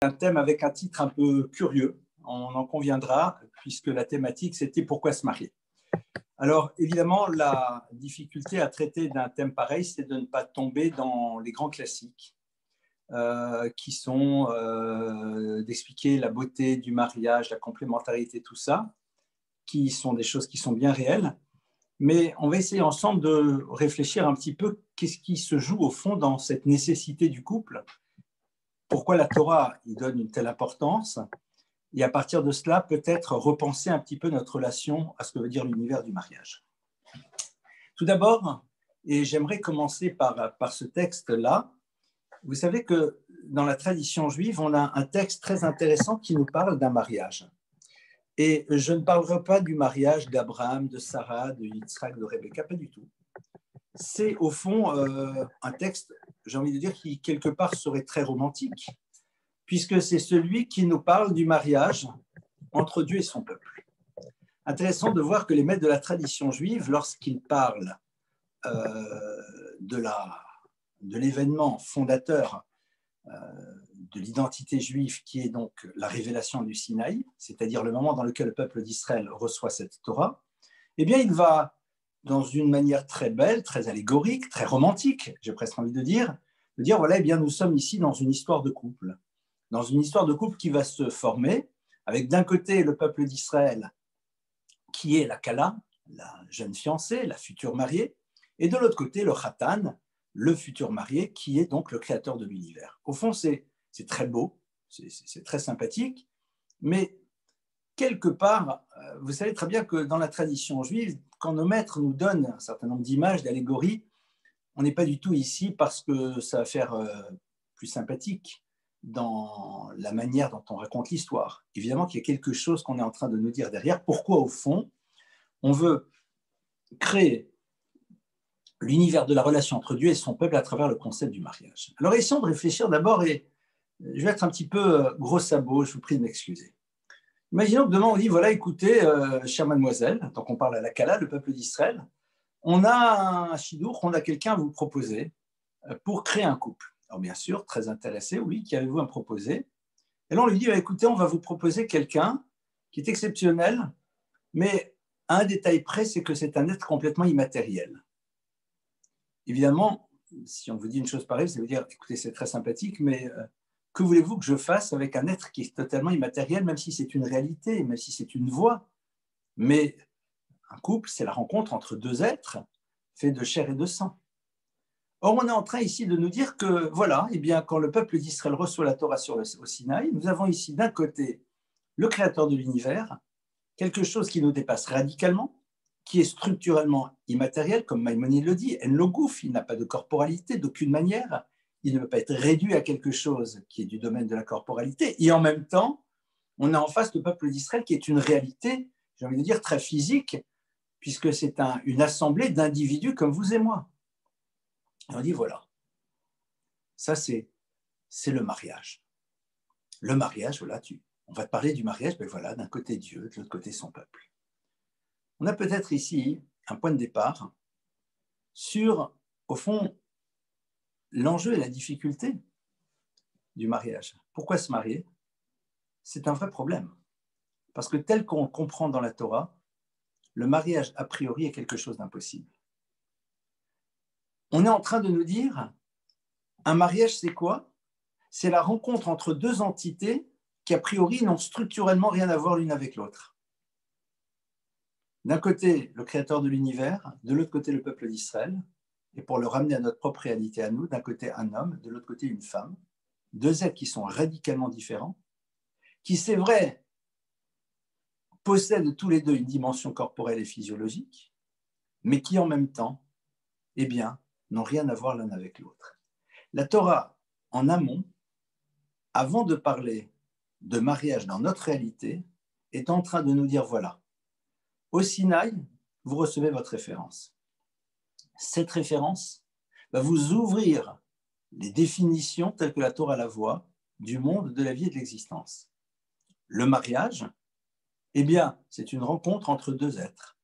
Un thème avec un titre un peu curieux, on en conviendra, puisque la thématique, c'était « Pourquoi se marier ?» Alors, évidemment, la difficulté à traiter d'un thème pareil, c'est de ne pas tomber dans les grands classiques, qui sont d'expliquer la beauté du mariage, la complémentarité, tout ça, qui sont des choses qui sont bien réelles. Mais on va essayer ensemble de réfléchir un petit peu qu'est-ce qui se joue au fond dans cette nécessité du couple. Pourquoi la Torah y donne une telle importance? Et à partir de cela, peut-être repenser un petit peu notre relation à ce que veut dire l'univers du mariage. Tout d'abord, et j'aimerais commencer par ce texte-là, vous savez que dans la tradition juive, on a un texte très intéressant qui nous parle d'un mariage. Et je ne parlerai pas du mariage d'Abraham, de Sarah, de Yitzhak, de Rebecca, pas du tout. C'est au fond un texte, j'ai envie de dire, qui quelque part serait très romantique, puisque c'est celui qui nous parle du mariage entre Dieu et son peuple. Intéressant de voir que les maîtres de la tradition juive, lorsqu'ils parlent de l'événement fondateur de l'identité juive, qui est donc la révélation du Sinaï, c'est-à-dire le moment dans lequel le peuple d'Israël reçoit cette Torah, eh bien, il va, dans une manière très belle, très allégorique, très romantique, j'ai presque envie de dire voilà, eh bien, nous sommes ici dans une histoire de couple. Dans une histoire de couple qui va se former, avec d'un côté le peuple d'Israël, qui est la Kala, la jeune fiancée, la future mariée, et de l'autre côté le Khatan, le futur marié, qui est donc le créateur de l'univers. Au fond, c'est très beau, c'est très sympathique, mais quelque part, vous savez très bien que dans la tradition juive, quand nos maîtres nous donnent un certain nombre d'images, d'allégories, on n'est pas du tout ici parce que ça va faire plus sympathique dans la manière dont on raconte l'histoire. Évidemment qu'il y a quelque chose qu'on est en train de nous dire derrière. Pourquoi, au fond, on veut créer l'univers de la relation entre Dieu et son peuple à travers le concept du mariage. Alors, essayons de réfléchir d'abord, et je vais être un petit peu gros sabot, je vous prie de m'excuser. Imaginons que demain on dit, voilà, écoutez, chère mademoiselle, tant qu'on parle à la Kala, le peuple d'Israël, on a un chidour, on a quelqu'un à vous proposer pour créer un couple. Alors bien sûr, très intéressé, oui, qu'avez-vous à me proposer? Et là on lui dit, écoutez, on va vous proposer quelqu'un qui est exceptionnel, mais un détail près, c'est que c'est un être complètement immatériel. Évidemment, si on vous dit une chose pareille, ça veut dire, écoutez, c'est très sympathique, mais que voulez-vous que je fasse avec un être qui est totalement immatériel, même si c'est une réalité, même si c'est une voix? Mais un couple, c'est la rencontre entre deux êtres faits de chair et de sang. Or, on est en train ici de nous dire que, voilà, eh bien, quand le peuple d'Israël reçoit la Torah au Sinaï, nous avons ici d'un côté le créateur de l'univers, quelque chose qui nous dépasse radicalement, qui est structurellement immatériel, comme Maïmonide le dit, en logouf, il n'a pas de corporalité d'aucune manière, il ne peut pas être réduit à quelque chose qui est du domaine de la corporalité, et en même temps, on a en face le peuple d'Israël qui est une réalité, j'ai envie de dire, très physique, puisque c'est une assemblée d'individus comme vous et moi. Et on dit, voilà, ça c'est le mariage. Le mariage, voilà, on va te parler du mariage, ben voilà, d'un côté Dieu, de l'autre côté son peuple. On a peut-être ici un point de départ sur, au fond, l'enjeu et la difficulté du mariage. Pourquoi se marier? C'est un vrai problème. Parce que tel qu'on le comprend dans la Torah, le mariage, a priori, est quelque chose d'impossible. On est en train de nous dire, un mariage, c'est quoi? C'est la rencontre entre deux entités qui, a priori, n'ont structurellement rien à voir l'une avec l'autre. D'un côté, le créateur de l'univers, de l'autre côté, le peuple d'Israël, et pour le ramener à notre propre réalité à nous, d'un côté, un homme, de l'autre côté, une femme, deux êtres qui sont radicalement différents, qui, c'est vrai, possèdent tous les deux une dimension corporelle et physiologique, mais qui, en même temps, eh bien, n'ont rien à voir l'un avec l'autre. La Torah, en amont, avant de parler de mariage dans notre réalité, est en train de nous dire, voilà, au Sinaï, vous recevez votre référence. Cette référence va vous ouvrir les définitions telles que la Torah la voit du monde, de la vie et de l'existence. Le mariage, eh bien, c'est une rencontre entre deux êtres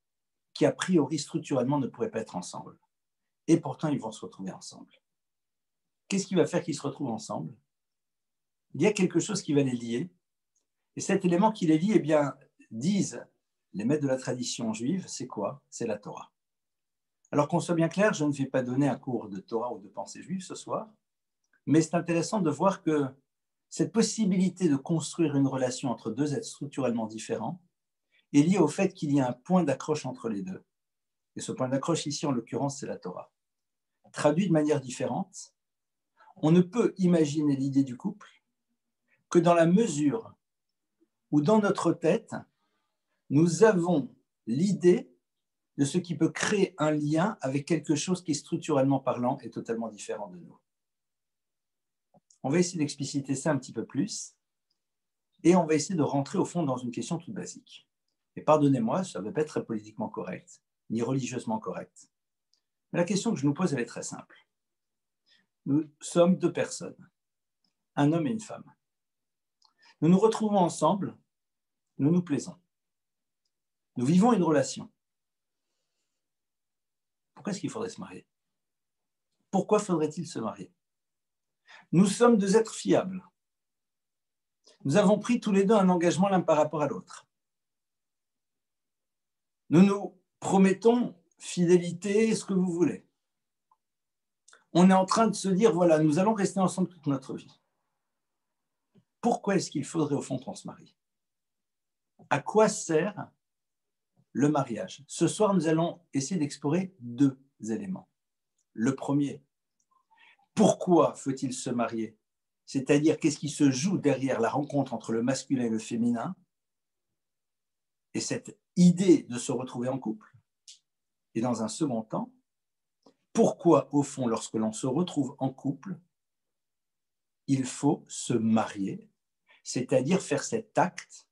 qui, a priori, structurellement, ne pourraient pas être ensemble. Et pourtant, ils vont se retrouver ensemble. Qu'est-ce qui va faire qu'ils se retrouvent ensemble? il y a quelque chose qui va les lier. Et cet élément qui les lie, eh bien, disent les maîtres de la tradition juive, c'est quoi? C'est la Torah. Alors qu'on soit bien clair, je ne vais pas donner un cours de Torah ou de pensée juive ce soir, mais c'est intéressant de voir que cette possibilité de construire une relation entre deux êtres structurellement différents est liée au fait qu'il y a un point d'accroche entre les deux. Et ce point d'accroche ici, en l'occurrence, c'est la Torah. Traduit de manière différente, on ne peut imaginer l'idée du couple que dans la mesure où dans notre tête, nous avons l'idée de ce qui peut créer un lien avec quelque chose qui, structurellement parlant, est totalement différent de nous. On va essayer d'expliciter ça un petit peu plus et on va essayer de rentrer au fond dans une question toute basique. Et pardonnez-moi, ça ne va pas être très politiquement correct, ni religieusement correct. Mais la question que je nous pose, elle est très simple. Nous sommes deux personnes, un homme et une femme. Nous nous retrouvons ensemble, nous nous plaisons. Nous vivons une relation. Pourquoi est-ce qu'il faudrait se marier? Pourquoi faudrait-il se marier? Nous sommes deux êtres fiables. Nous avons pris tous les deux un engagement l'un par rapport à l'autre. Nous nous promettons fidélité, ce que vous voulez. On est en train de se dire, voilà, nous allons rester ensemble toute notre vie. Pourquoi est-ce qu'il faudrait au fond qu'on se marie? À quoi sert le mariage? Ce soir, nous allons essayer d'explorer deux éléments. Le premier, pourquoi faut-il se marier? C'est-à-dire, qu'est-ce qui se joue derrière la rencontre entre le masculin et le féminin? Et cette idée de se retrouver en couple. Et dans un second temps, pourquoi, au fond, lorsque l'on se retrouve en couple, il faut se marier, c'est-à-dire faire cet acte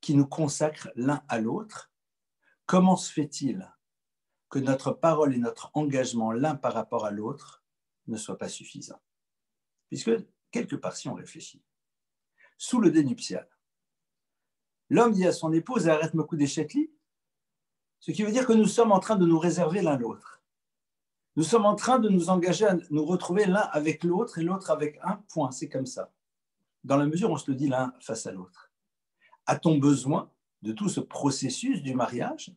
qui nous consacre l'un à l'autre. Comment se fait-il que notre parole et notre engagement l'un par rapport à l'autre ne soient pas suffisants? Puisque, quelque part, si on réfléchit, sous le dénuptial, l'homme dit à son épouse, arrête me coup d'échec-lit, ce qui veut dire que nous sommes en train de nous réserver l'un l'autre. Nous sommes en train de nous engager à nous retrouver l'un avec l'autre et l'autre avec un point, c'est comme ça. Dans la mesure où on se le dit l'un face à l'autre. A-t-on besoin de tout ce processus du mariage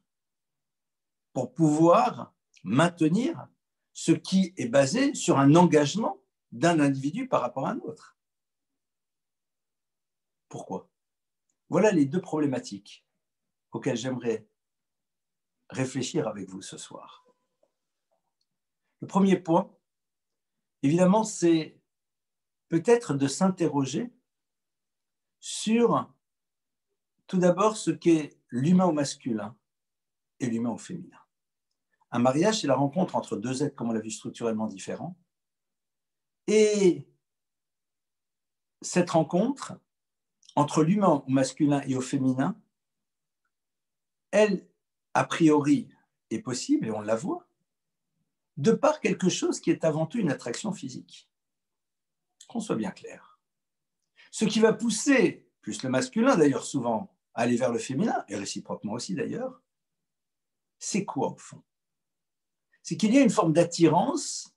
pour pouvoir maintenir ce qui est basé sur un engagement d'un individu par rapport à un autre? Pourquoi? Voilà les deux problématiques auxquelles j'aimerais réfléchir avec vous ce soir. Le premier point, évidemment, c'est peut-être de s'interroger sur tout d'abord ce qu'est l'humain au masculin et l'humain au féminin. Un mariage, c'est la rencontre entre deux êtres, comme on l'a vu, structurellement différents. Et cette rencontre entre l'humain au masculin et au féminin, elle, a priori, est possible, et on la voit, de par quelque chose qui est avant tout une attraction physique. Qu'on soit bien clair. Ce qui va pousser, plus le masculin d'ailleurs souvent, à aller vers le féminin, et réciproquement aussi d'ailleurs, c'est quoi au fond? C'est qu'il y a une forme d'attirance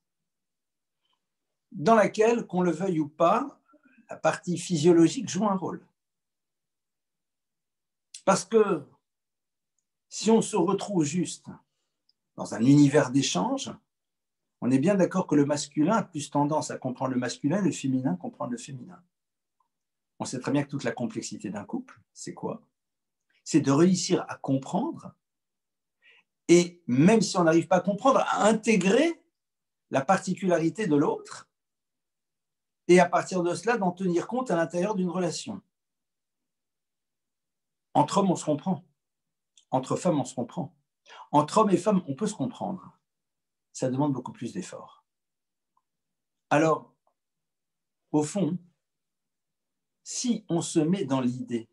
dans laquelle, qu'on le veuille ou pas, la partie physiologique joue un rôle. Parce que si on se retrouve juste dans un univers d'échange, on est bien d'accord que le masculin a plus tendance à comprendre le masculin et le féminin comprendre le féminin. On sait très bien que toute la complexité d'un couple, c'est quoi? C'est de réussir à comprendre, et même si on n'arrive pas à comprendre, à intégrer la particularité de l'autre, et à partir de cela, d'en tenir compte à l'intérieur d'une relation. Entre hommes, on se comprend. Entre femmes, on se comprend. Entre hommes et femmes, on peut se comprendre. Ça demande beaucoup plus d'efforts. Alors, au fond, si on se met dans l'idée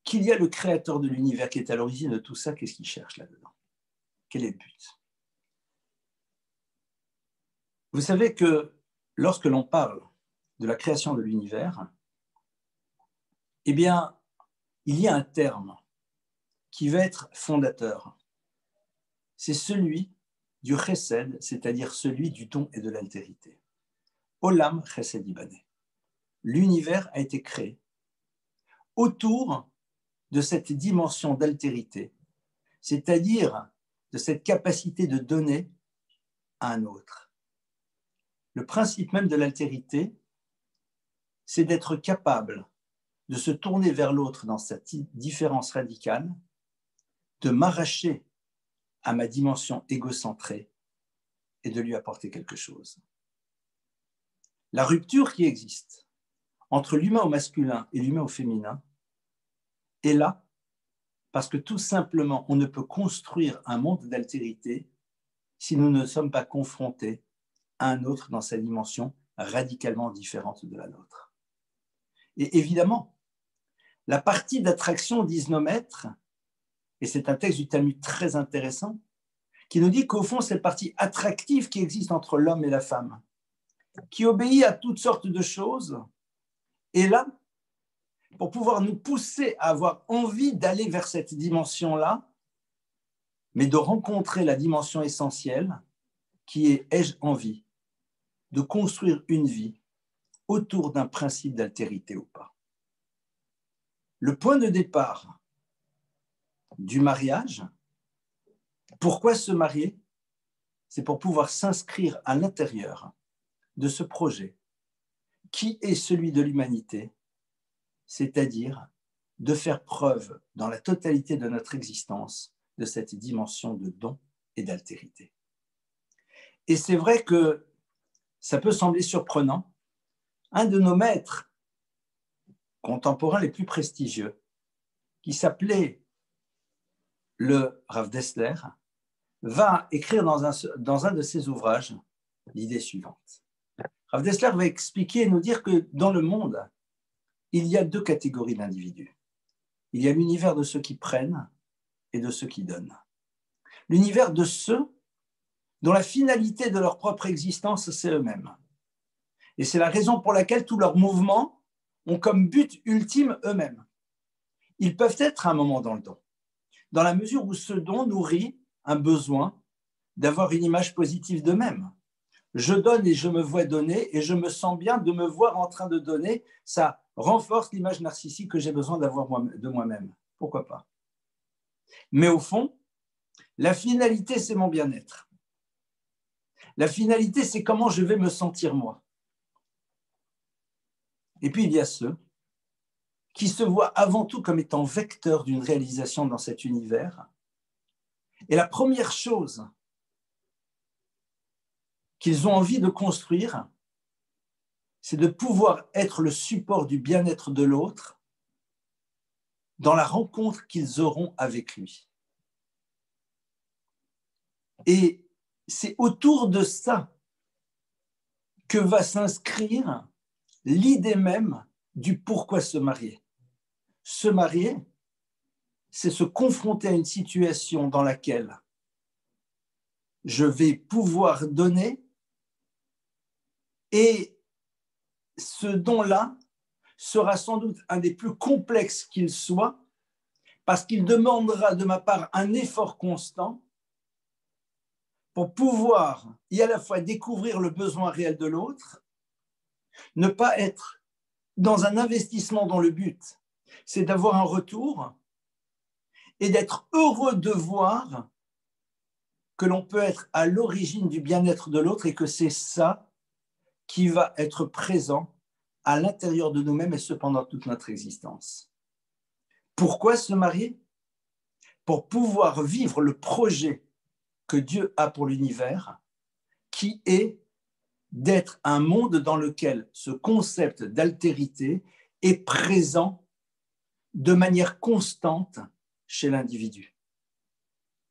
qu'il y a le créateur de l'univers qui est à l'origine de tout ça, qu'est-ce qu'il cherche là-dedans? Quel est le but? Vous savez que lorsque l'on parle de la création de l'univers, eh bien, il y a un terme qui va être fondateur. C'est celui du chesed, c'est-à-dire celui du don et de l'altérité. Olam chesed ibané. l'univers a été créé autour de cette dimension d'altérité, c'est-à-dire de cette capacité de donner à un autre. Le principe même de l'altérité, c'est d'être capable de se tourner vers l'autre dans cette différence radicale, de m'arracher à ma dimension égocentrée et de lui apporter quelque chose. La rupture qui existe entre l'humain au masculin et l'humain au féminin est là parce que tout simplement, on ne peut construire un monde d'altérité si nous ne sommes pas confrontés à un autre dans sa dimension radicalement différente de la nôtre. Et évidemment, la partie d'attraction, disent nos maîtres, et c'est un texte du Talmud très intéressant, qui nous dit qu'au fond, cette partie attractive qui existe entre l'homme et la femme, qui obéit à toutes sortes de choses, est là pour pouvoir nous pousser à avoir envie d'aller vers cette dimension-là, mais de rencontrer la dimension essentielle qui est, ai-je envie de construire une vie autour d'un principe d'altérité ou pas. Le point de départ du mariage, pourquoi se marier? C'est pour pouvoir s'inscrire à l'intérieur de ce projet qui est celui de l'humanité, c'est-à-dire de faire preuve dans la totalité de notre existence de cette dimension de don et d'altérité. Et c'est vrai que ça peut sembler surprenant. Un de nos maîtres contemporains les plus prestigieux, qui s'appelait le Rav Dessler, va écrire dans un de ses ouvrages l'idée suivante. Rav Dessler va expliquer et nous dire que dans le monde, il y a deux catégories d'individus. Il y a l'univers de ceux qui prennent et de ceux qui donnent. L'univers de ceux dont la finalité de leur propre existence, c'est eux-mêmes. Et c'est la raison pour laquelle tous leurs mouvements ont comme but ultime eux-mêmes. Ils peuvent être à un moment dans le don, dans la mesure où ce don nourrit un besoin d'avoir une image positive d'eux-mêmes. Je donne et je me vois donner et je me sens bien de me voir en train de donner. Ça renforce l'image narcissique que j'ai besoin d'avoir de moi-même. Pourquoi pas? Mais au fond, la finalité, c'est mon bien-être. La finalité, c'est comment je vais me sentir moi. Et puis, il y a ceux qui se voient avant tout comme étant vecteurs d'une réalisation dans cet univers. Et la première chose qu'ils ont envie de construire, c'est de pouvoir être le support du bien-être de l'autre dans la rencontre qu'ils auront avec lui. Et c'est autour de ça que va s'inscrire l'idée même du pourquoi se marier. Se marier, c'est se confronter à une situation dans laquelle je vais pouvoir donner et ce don-là sera sans doute un des plus complexes qu'il soit parce qu'il demandera de ma part un effort constant pour pouvoir y à la fois découvrir le besoin réel de l'autre, ne pas être dans un investissement dont le but, c'est d'avoir un retour et d'être heureux de voir que l'on peut être à l'origine du bien-être de l'autre et que c'est ça qui va être présent à l'intérieur de nous-mêmes et cependant toute notre existence. Pourquoi se marier? Pour pouvoir vivre le projet que Dieu a pour l'univers, qui est d'être un monde dans lequel ce concept d'altérité est présent de manière constante chez l'individu.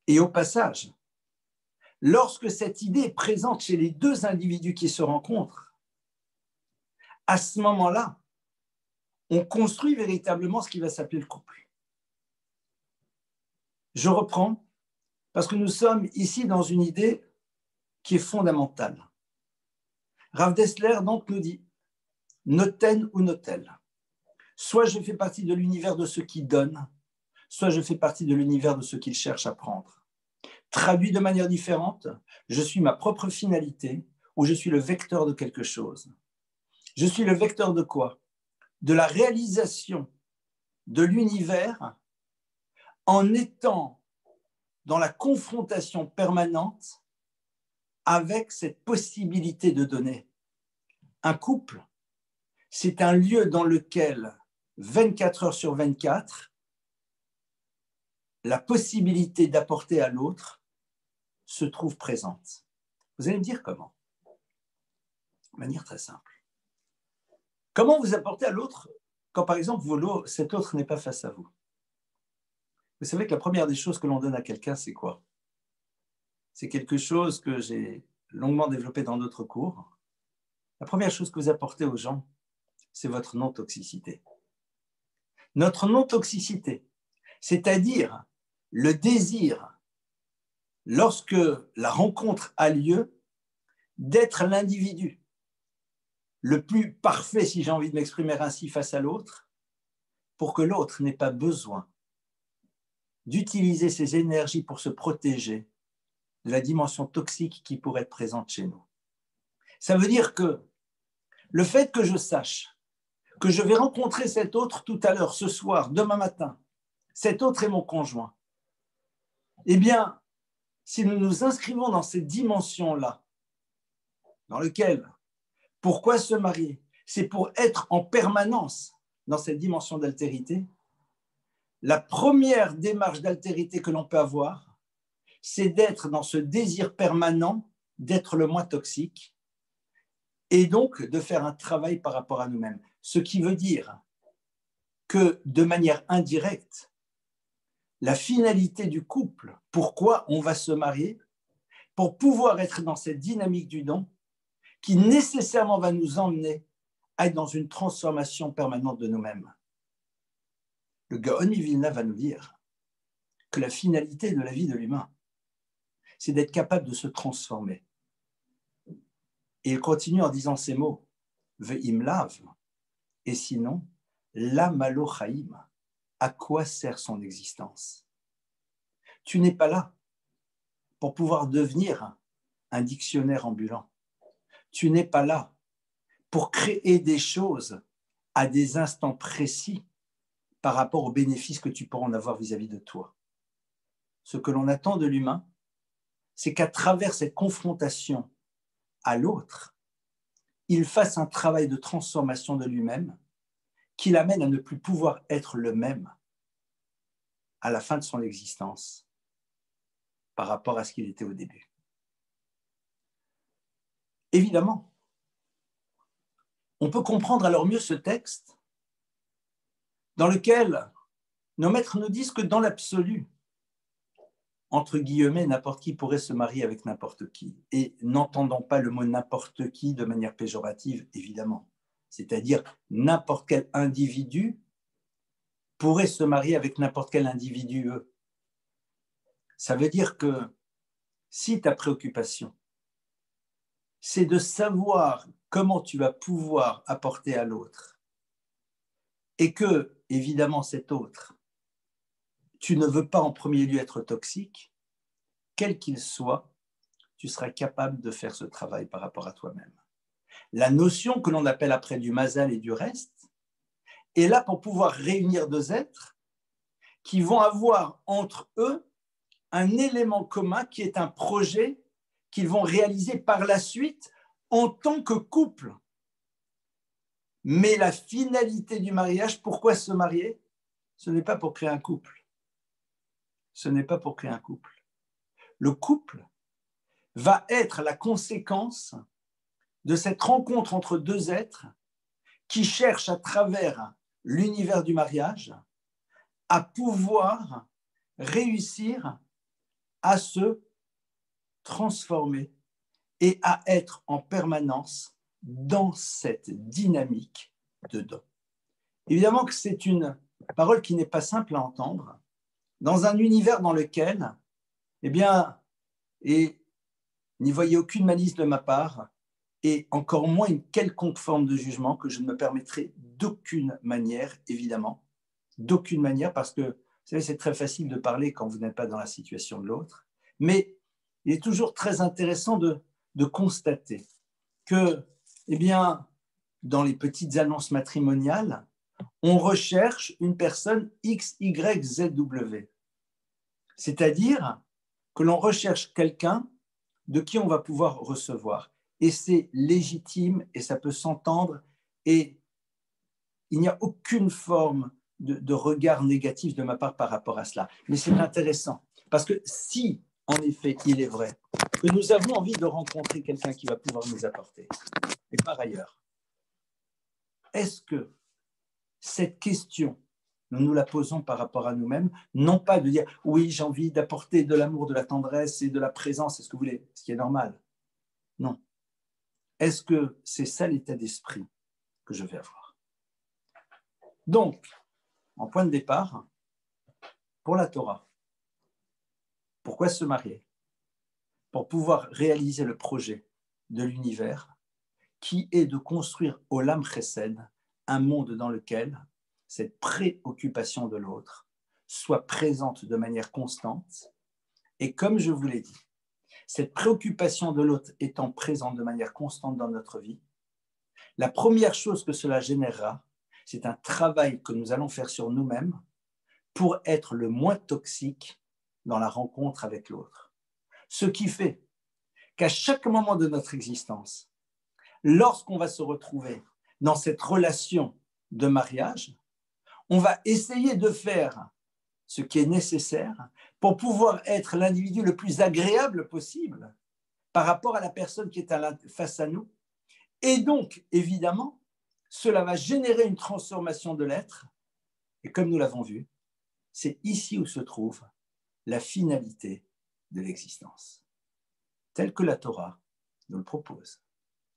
Et au passage, lorsque cette idée est présente chez les deux individus qui se rencontrent, à ce moment-là, on construit véritablement ce qui va s'appeler le couple. Je reprends, parce que nous sommes ici dans une idée qui est fondamentale. Rav Dessler donc nous dit « noten ou notel ». Soit je fais partie de l'univers de ceux qui donnent, soit je fais partie de l'univers de ceux qui cherchent à prendre. Traduit de manière différente, je suis ma propre finalité ou je suis le vecteur de quelque chose. Je suis le vecteur de quoi? De la réalisation de l'univers en étant dans la confrontation permanente avec cette possibilité de donner. Un couple, c'est un lieu dans lequel 24 heures sur 24, la possibilité d'apporter à l'autre se trouve présente. Vous allez me dire comment? De manière très simple. Comment vous apportez à l'autre quand, par exemple, cet autre n'est pas face à vous? Vous savez que la première des choses que l'on donne à quelqu'un, c'est quoi? C'est quelque chose que j'ai longuement développé dans d'autres cours. La première chose que vous apportez aux gens, c'est votre non-toxicité. Notre non-toxicité, c'est-à-dire le désir, lorsque la rencontre a lieu, d'être l'individu le plus parfait, si j'ai envie de m'exprimer ainsi, face à l'autre, pour que l'autre n'ait pas besoin d'utiliser ses énergies pour se protéger de la dimension toxique qui pourrait être présente chez nous. Ça veut dire que le fait que je sache que je vais rencontrer cet autre tout à l'heure, ce soir, demain matin, cet autre est mon conjoint, eh bien, si nous nous inscrivons dans cette dimension-là, dans laquelle, pourquoi se marier? C'est pour être en permanence dans cette dimension d'altérité. La première démarche d'altérité que l'on peut avoir, c'est d'être dans ce désir permanent d'être le moins toxique et donc de faire un travail par rapport à nous-mêmes. Ce qui veut dire que de manière indirecte, la finalité du couple, pourquoi on va se marier, pour pouvoir être dans cette dynamique du don qui nécessairement va nous emmener à être dans une transformation permanente de nous-mêmes. Le Gaon Vilna va nous dire que la finalité de la vie de l'humain, c'est d'être capable de se transformer. Et il continue en disant ces mots, Ve'im lav, et sinon, la malo chaim, à quoi sert son existence? Tu n'es pas là pour pouvoir devenir un dictionnaire ambulant. Tu n'es pas là pour créer des choses à des instants précis par rapport aux bénéfices que tu pourras en avoir vis-à-vis de toi. Ce que l'on attend de l'humain, c'est qu'à travers cette confrontation à l'autre, il fasse un travail de transformation de lui-même qui l'amène à ne plus pouvoir être le même à la fin de son existence par rapport à ce qu'il était au début. Évidemment, on peut comprendre alors mieux ce texte dans lequel nos maîtres nous disent que dans l'absolu, entre guillemets, n'importe qui pourrait se marier avec n'importe qui. Et n'entendons pas le mot n'importe qui de manière péjorative, évidemment. C'est-à-dire n'importe quel individu pourrait se marier avec n'importe quel individu. Ça veut dire que si ta préoccupation, c'est de savoir comment tu vas pouvoir apporter à l'autre, et que, évidemment, cet autre, tu ne veux pas en premier lieu être toxique, quel qu'il soit, tu seras capable de faire ce travail par rapport à toi-même. La notion que l'on appelle après du mazal et du reste est là pour pouvoir réunir deux êtres qui vont avoir entre eux un élément commun qui est un projet qu'ils vont réaliser par la suite en tant que couple. Mais la finalité du mariage, pourquoi se marier? Ce n'est pas pour créer un couple. Ce n'est pas pour créer un couple. Le couple va être la conséquence de cette rencontre entre deux êtres qui cherchent à travers l'univers du mariage à pouvoir réussir à se transformer et à être en permanence dans cette dynamique de don. Évidemment que c'est une parole qui n'est pas simple à entendre dans un univers dans lequel, eh bien, et n'y voyez aucune malice de ma part, et encore moins une quelconque forme de jugement que je ne me permettrai d'aucune manière, évidemment, d'aucune manière, parce que, vous savez, c'est très facile de parler quand vous n'êtes pas dans la situation de l'autre, mais il est toujours très intéressant de constater que, eh bien, dans les petites annonces matrimoniales, on recherche une personne X, Y, Z, W. C'est-à-dire que l'on recherche quelqu'un de qui on va pouvoir recevoir. Et c'est légitime et ça peut s'entendre et il n'y a aucune forme de regard négatif de ma part par rapport à cela. Mais c'est intéressant parce que si, en effet, il est vrai que nous avons envie de rencontrer quelqu'un qui va pouvoir nous apporter, et par ailleurs, est-ce que cette question, nous nous la posons par rapport à nous-mêmes, non pas de dire « oui, j'ai envie d'apporter de l'amour, de la tendresse et de la présence, c'est ce que vous voulez, ce qui est normal ». Non. Est-ce que c'est ça l'état d'esprit que je vais avoir? Donc, en point de départ, pour la Torah, pourquoi se marier? Pour pouvoir réaliser le projet de l'univers qui est de construire Olam Chesed, un monde dans lequel cette préoccupation de l'autre soit présente de manière constante. Et comme je vous l'ai dit, cette préoccupation de l'autre étant présente de manière constante dans notre vie, la première chose que cela générera, c'est un travail que nous allons faire sur nous-mêmes pour être le moins toxique dans la rencontre avec l'autre. Ce qui fait qu'à chaque moment de notre existence, lorsqu'on va se retrouver dans cette relation de mariage, on va essayer de faire ce qui est nécessaire pour pouvoir être l'individu le plus agréable possible par rapport à la personne qui est face à nous. Et donc, évidemment, cela va générer une transformation de l'être. Et comme nous l'avons vu, c'est ici où se trouve la finalité de l'existence, telle que la Torah nous le propose,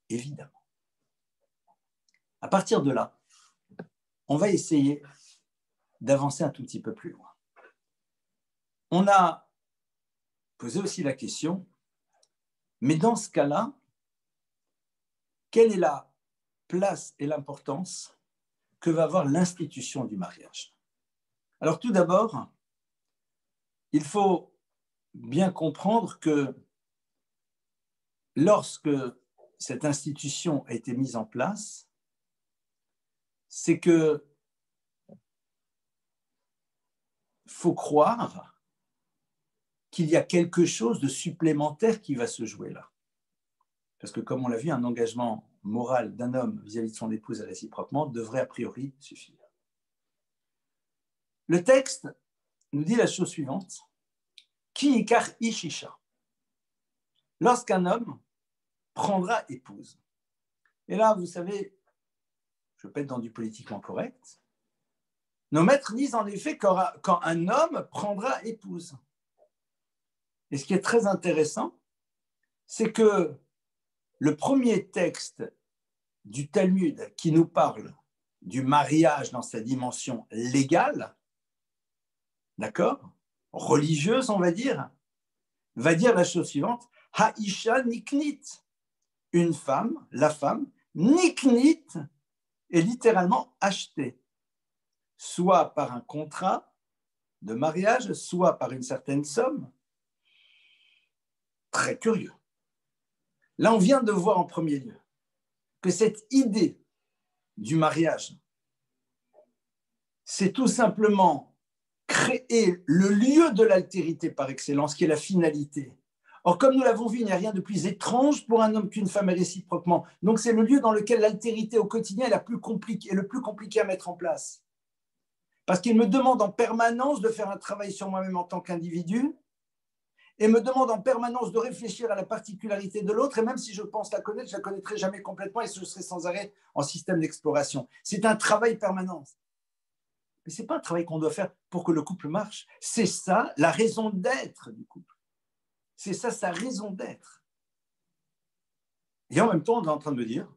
évidemment. À partir de là, on va essayer d'avancer un tout petit peu plus loin. On a posé aussi la question, mais dans ce cas-là, quelle est la place et l'importance que va avoir l'institution du mariage? Alors tout d'abord, il faut bien comprendre que lorsque cette institution a été mise en place, c'est que faut croire qu'il y a quelque chose de supplémentaire qui va se jouer là. Parce que comme on l'a vu, un engagement moral d'un homme vis-à-vis de son épouse réciproquement devrait a priori suffire. Le texte nous dit la chose suivante, Ki ikar ishisha. Lorsqu'un homme prendra épouse. Et là, vous savez, je peux être dans du politiquement correct, nos maîtres disent en effet quand un homme prendra épouse. Et ce qui est très intéressant, c'est que le premier texte du Talmud qui nous parle du mariage dans sa dimension légale, d'accord, religieuse, on va dire la chose suivante, Haisha niknit, une femme, la femme, niknit est littéralement achetée, soit par un contrat de mariage, soit par une certaine somme. Très curieux. Là, on vient de voir en premier lieu que cette idée du mariage, c'est tout simplement créer le lieu de l'altérité par excellence, qui est la finalité. Or, comme nous l'avons vu, il n'y a rien de plus étrange pour un homme qu'une femme et réciproquement. Donc, c'est le lieu dans lequel l'altérité au quotidien est le plus compliqué à mettre en place. Parce qu'il me demande en permanence de faire un travail sur moi-même en tant qu'individu et me demande en permanence de réfléchir à la particularité de l'autre. Et même si je pense la connaître, je ne la connaîtrai jamais complètement et je serai sans arrêt en système d'exploration. C'est un travail permanent. Mais ce n'est pas un travail qu'on doit faire pour que le couple marche. C'est ça la raison d'être du couple. C'est ça sa raison d'être. Et en même temps, on est en train de me dire,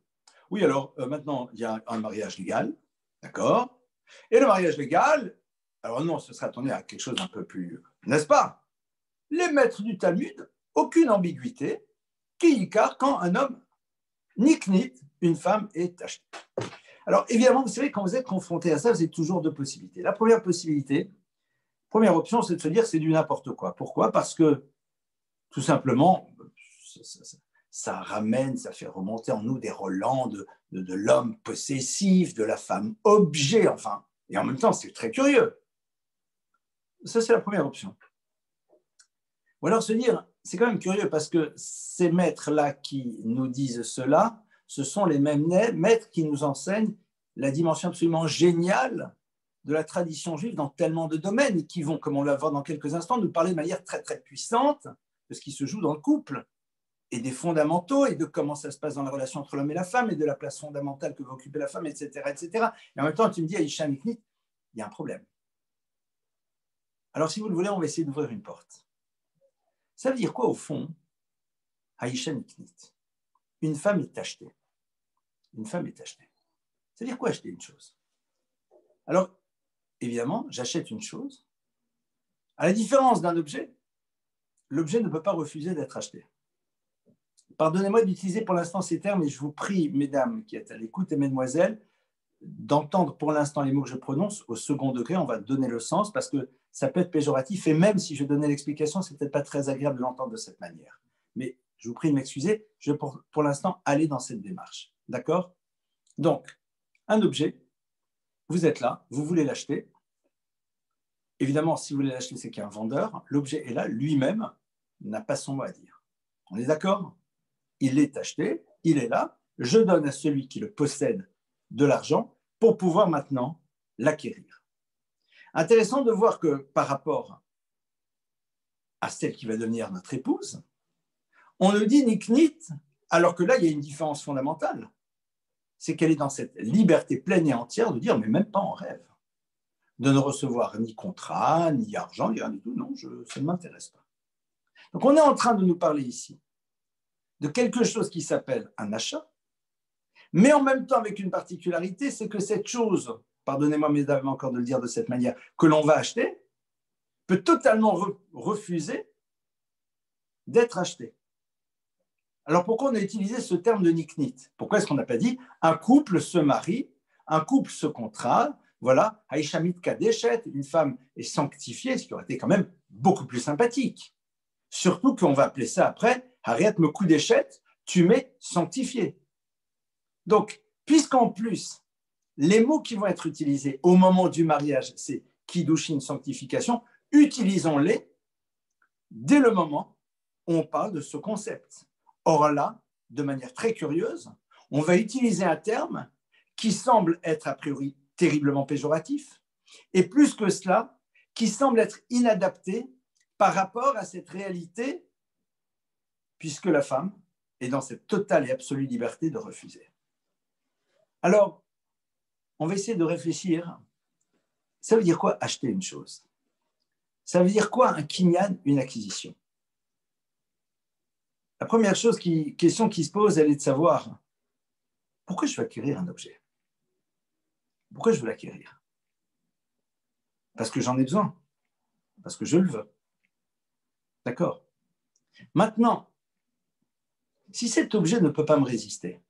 oui, alors maintenant, il y a un mariage légal, d'accord? Et le mariage légal, alors non, ce serait attendez à quelque chose d'un peu plus, n'est-ce pas? Les maîtres du Talmud, aucune ambiguïté, qui icare quand un homme niknit, une femme est achetée. Alors évidemment, vous savez, quand vous êtes confronté à ça, vous avez toujours deux possibilités. La première possibilité, première option, c'est de se dire c'est du n'importe quoi. Pourquoi? Parce que tout simplement, ça ramène, ça fait remonter en nous des relents de l'homme possessif, de la femme objet, enfin. Et en même temps, c'est très curieux. Ça, c'est la première option. Ou alors se dire, c'est quand même curieux parce que ces maîtres-là qui nous disent cela, ce sont les mêmes maîtres qui nous enseignent la dimension absolument géniale de la tradition juive dans tellement de domaines et qui vont, comme on va voir dans quelques instants, nous parler de manière très, très puissante de ce qui se joue dans le couple et des fondamentaux et de comment ça se passe dans la relation entre l'homme et la femme et de la place fondamentale que va occuper la femme, etc., etc. Et en même temps, tu me dis, Aïcha Miknit, il y a un problème. Alors, si vous le voulez, on va essayer d'ouvrir une porte. Ça veut dire quoi, au fond, Aïcha Miknit? Une femme est achetée. Une femme est achetée. Ça veut dire quoi, acheter une chose? Alors, évidemment, j'achète une chose. À la différence d'un objet, l'objet ne peut pas refuser d'être acheté. Pardonnez-moi d'utiliser pour l'instant ces termes, et je vous prie, mesdames qui êtes à l'écoute et mesdemoiselles, d'entendre pour l'instant les mots que je prononce au second degré. On va donner le sens parce que ça peut être péjoratif, et même si je donnais l'explication, c'est peut-être pas très agréable de l'entendre de cette manière. Mais je vous prie de m'excuser, je vais pour l'instant aller dans cette démarche. D'accord? Donc, un objet, vous êtes là, vous voulez l'acheter. Évidemment, si vous voulez l'acheter, c'est qu'il y a un vendeur. L'objet est là, lui-même n'a pas son mot à dire. On est d'accord? Il est acheté, il est là. Je donne à celui qui le possède de l'argent pour pouvoir maintenant l'acquérir. Intéressant de voir que par rapport à celle qui va devenir notre épouse, on nous dit niknit, alors que là, il y a une différence fondamentale. C'est qu'elle est dans cette liberté pleine et entière de dire, mais même pas en rêve, de ne recevoir ni contrat, ni argent, ni rien du tout. Non, ça ne m'intéresse pas. Donc, on est en train de nous parler ici de quelque chose qui s'appelle un achat, mais en même temps avec une particularité, c'est que cette chose, pardonnez-moi mesdames encore de le dire de cette manière, que l'on va acheter, peut totalement refuser d'être acheté. Alors pourquoi on a utilisé ce terme de niknit? Pourquoi est-ce qu'on n'a pas dit un couple se marie, un couple se contrat, voilà, Haïshamit Kadeshet, une femme est sanctifiée, ce qui aurait été quand même beaucoup plus sympathique. Surtout qu'on va appeler ça après Harriet Mekudeshet, tu m'es sanctifié. Donc, puisqu'en plus, les mots qui vont être utilisés au moment du mariage, c'est Kiddushin, sanctification, utilisons-les dès le moment où on parle de ce concept. Or là, de manière très curieuse, on va utiliser un terme qui semble être a priori terriblement péjoratif, et plus que cela, qui semble être inadapté par rapport à cette réalité, puisque la femme est dans cette totale et absolue liberté de refuser. Alors, on va essayer de réfléchir. Ça veut dire quoi acheter une chose? Ça veut dire quoi un kinyan, une acquisition? La première question qui se pose, elle est de savoir pourquoi je veux acquérir un objet? Pourquoi je veux l'acquérir? Parce que j'en ai besoin, parce que je le veux. D'accord? Maintenant, si cet objet ne peut pas me résister,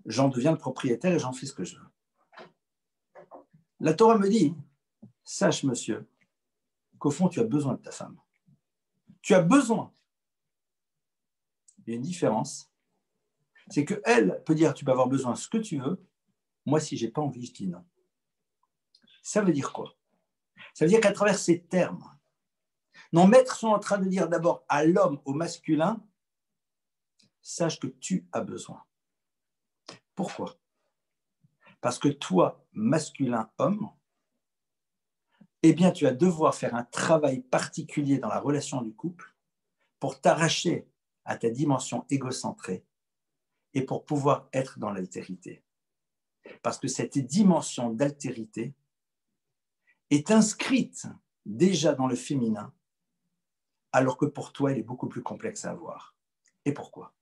j'en deviens le propriétaire et j'en fais ce que je veux. La Torah me dit, sache monsieur, qu'au fond tu as besoin de ta femme. Tu as besoin. Il y a une différence, c'est qu'elle peut dire tu peux avoir besoin de ce que tu veux, moi si je n'ai pas envie, je dis non. Ça veut dire quoi? Ça veut dire qu'à travers ces termes, nos maîtres sont en train de dire d'abord à l'homme, au masculin, sache que tu as besoin. Pourquoi? Parce que toi, masculin, homme, eh bien, tu vas devoir faire un travail particulier dans la relation du couple pour t'arracher à ta dimension égocentrée et pour pouvoir être dans l'altérité. Parce que cette dimension d'altérité est inscrite déjà dans le féminin, alors que pour toi, elle est beaucoup plus complexe à avoir. Et pourquoi?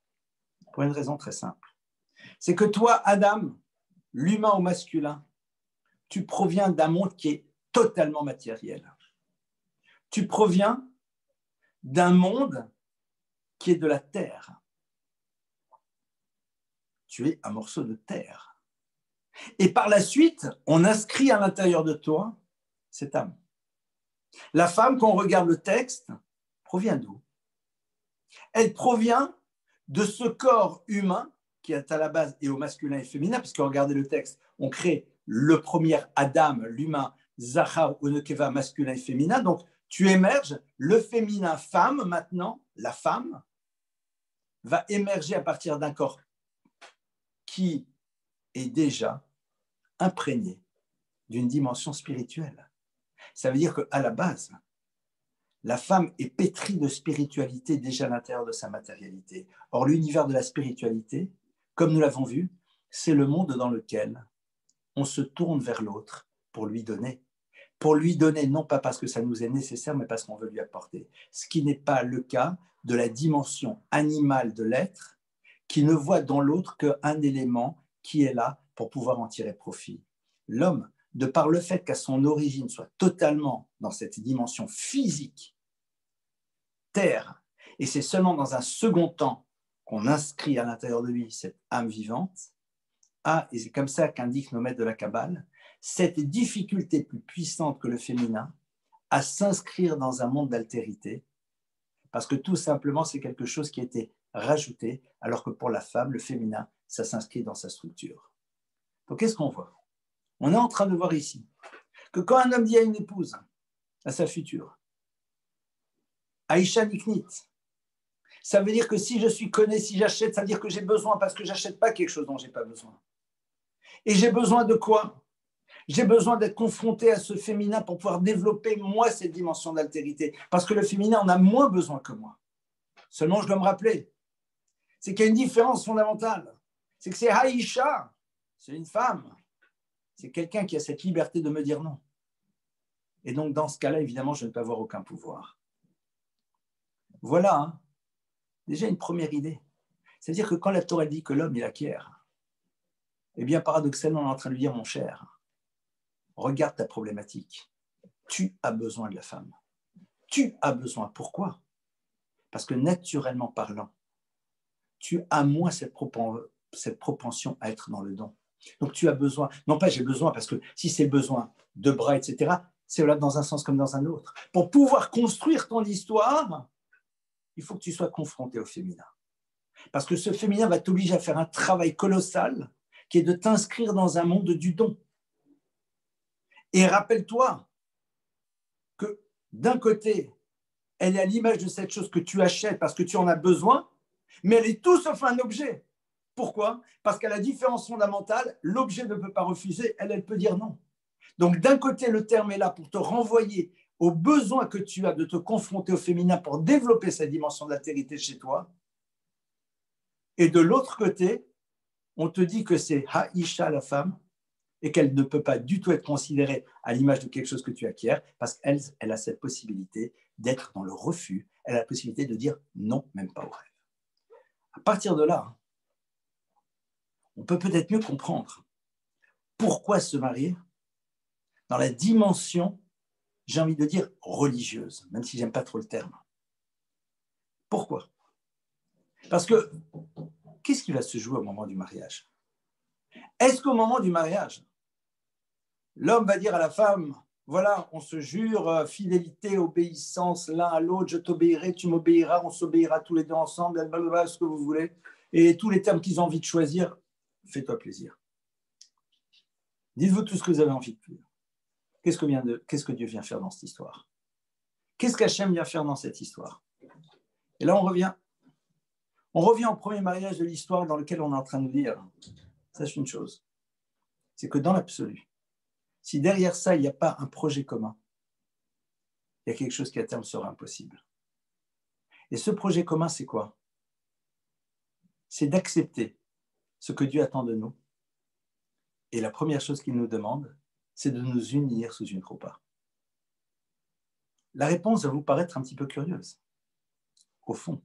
Pour une raison très simple. C'est que toi, Adam, l'humain au masculin, tu proviens d'un monde qui est totalement matériel. Tu proviens d'un monde qui est de la terre. Tu es un morceau de terre. Et par la suite, on inscrit à l'intérieur de toi cette âme. La femme, quand on regarde le texte, provient d'où? Elle provient de ce corps humain qui est à la base et au masculin et féminin, puisque regardez le texte, on crée le premier Adam, l'humain, Zachar ou Nekeva, masculin et féminin. Donc, tu émerges, le féminin femme maintenant, la femme, va émerger à partir d'un corps qui est déjà imprégné d'une dimension spirituelle. Ça veut dire qu'à la base, la femme est pétrie de spiritualité déjà à l'intérieur de sa matérialité. Or, l'univers de la spiritualité, comme nous l'avons vu, c'est le monde dans lequel on se tourne vers l'autre pour lui donner. Pour lui donner, non pas parce que ça nous est nécessaire, mais parce qu'on veut lui apporter. Ce qui n'est pas le cas de la dimension animale de l'être, qui ne voit dans l'autre qu'un élément qui est là pour pouvoir en tirer profit. L'homme, de par le fait qu'à son origine soit totalement dans cette dimension physique, terre, et c'est seulement dans un second temps qu'on inscrit à l'intérieur de lui cette âme vivante, et c'est comme ça qu'indiquent nos maîtres de la Kabbale, cette difficulté plus puissante que le féminin à s'inscrire dans un monde d'altérité, parce que tout simplement c'est quelque chose qui a été rajouté, alors que pour la femme, le féminin, ça s'inscrit dans sa structure. Donc qu'est-ce qu'on voit? On est en train de voir ici que quand un homme dit à une épouse, à sa future, Aïcha Niknit, ça veut dire que si je suis conné, si j'achète, ça veut dire que j'ai besoin, parce que je n'achète pas quelque chose dont je n'ai pas besoin. Et j'ai besoin de quoi? J'ai besoin d'être confronté à ce féminin pour pouvoir développer, moi, cette dimension d'altérité. Parce que le féminin en a moins besoin que moi. Seulement, je dois me rappeler, c'est qu'il y a une différence fondamentale. C'est que c'est Aïcha, c'est une femme. C'est quelqu'un qui a cette liberté de me dire non. Et donc, dans ce cas-là, évidemment, je ne peux avoir aucun pouvoir. Voilà, déjà une première idée. C'est-à-dire que quand la Torah dit que l'homme, il acquiert, eh bien, paradoxalement, on est en train de lui dire, mon cher, regarde ta problématique. Tu as besoin de la femme. Tu as besoin. Pourquoi? Parce que naturellement parlant, tu as moins cette propension à être dans le don. Donc tu as besoin, non pas j'ai besoin, parce que si c'est le besoin de bras, etc., c'est là dans un sens comme dans un autre. Pour pouvoir construire ton histoire, il faut que tu sois confronté au féminin. Parce que ce féminin va t'obliger à faire un travail colossal qui est de t'inscrire dans un monde du don. Et rappelle-toi que d'un côté, elle est à l'image de cette chose que tu achètes parce que tu en as besoin, mais elle est tout sauf un objet. Pourquoi? Parce qu'à la différence fondamentale, l'objet ne peut pas refuser, elle peut dire non. Donc d'un côté, le terme est là pour te renvoyer au besoin que tu as de te confronter au féminin pour développer cette dimension d'altérité chez toi. Et de l'autre côté, on te dit que c'est Haïcha, la femme, et qu'elle ne peut pas du tout être considérée à l'image de quelque chose que tu acquiers, parce qu'elle a cette possibilité d'être dans le refus, elle a la possibilité de dire non, même pas au rêve. À partir de là, on peut peut-être mieux comprendre pourquoi se marier dans la dimension, j'ai envie de dire, religieuse, même si j'aime pas trop le terme. Pourquoi? Parce que, qu'est-ce qui va se jouer au moment du mariage? Est-ce qu'au moment du mariage, l'homme va dire à la femme, voilà, on se jure, fidélité, obéissance l'un à l'autre, je t'obéirai, tu m'obéiras, on s'obéira tous les deux ensemble, blablabla, ce que vous voulez, et tous les termes qu'ils ont envie de choisir, fais-toi plaisir. Dites-vous tout ce que vous avez envie de dire. Qu'est-ce que Dieu vient faire dans cette histoire? Qu'est-ce qu'Hachem vient faire dans cette histoire? Et là, on revient au premier mariage de l'histoire dans lequel on est en train de dire, sache une chose, c'est que dans l'absolu, si derrière ça, il n'y a pas un projet commun, il y a quelque chose qui à terme sera impossible. Et ce projet commun, c'est quoi? C'est d'accepter ce que Dieu attend de nous. Et la première chose qu'il nous demande, c'est de nous unir sous une choupa. La réponse va vous paraître un petit peu curieuse. Au fond,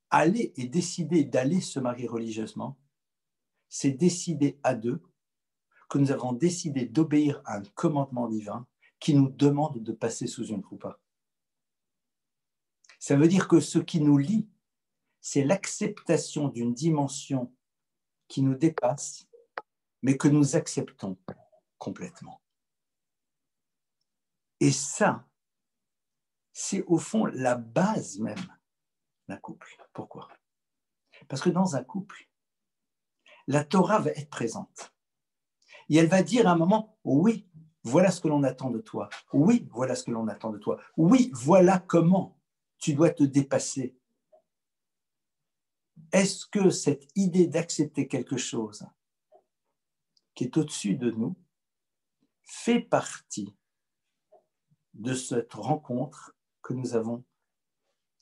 aller et décider d'aller se marier religieusement, c'est décider à deux que nous avons décidé d'obéir à un commandement divin qui nous demande de passer sous une choupa. Ça veut dire que ce qui nous lie, c'est l'acceptation d'une dimension qui nous dépasse, mais que nous acceptons complètement. Et ça, c'est au fond la base même d'un couple. Pourquoi? Parce que dans un couple, la Torah va être présente. Et elle va dire à un moment, oui, voilà ce que l'on attend de toi. Oui, voilà ce que l'on attend de toi. Oui, voilà comment tu dois te dépasser. Est-ce que cette idée d'accepter quelque chose qui est au-dessus de nous fait partie de cette rencontre que nous avons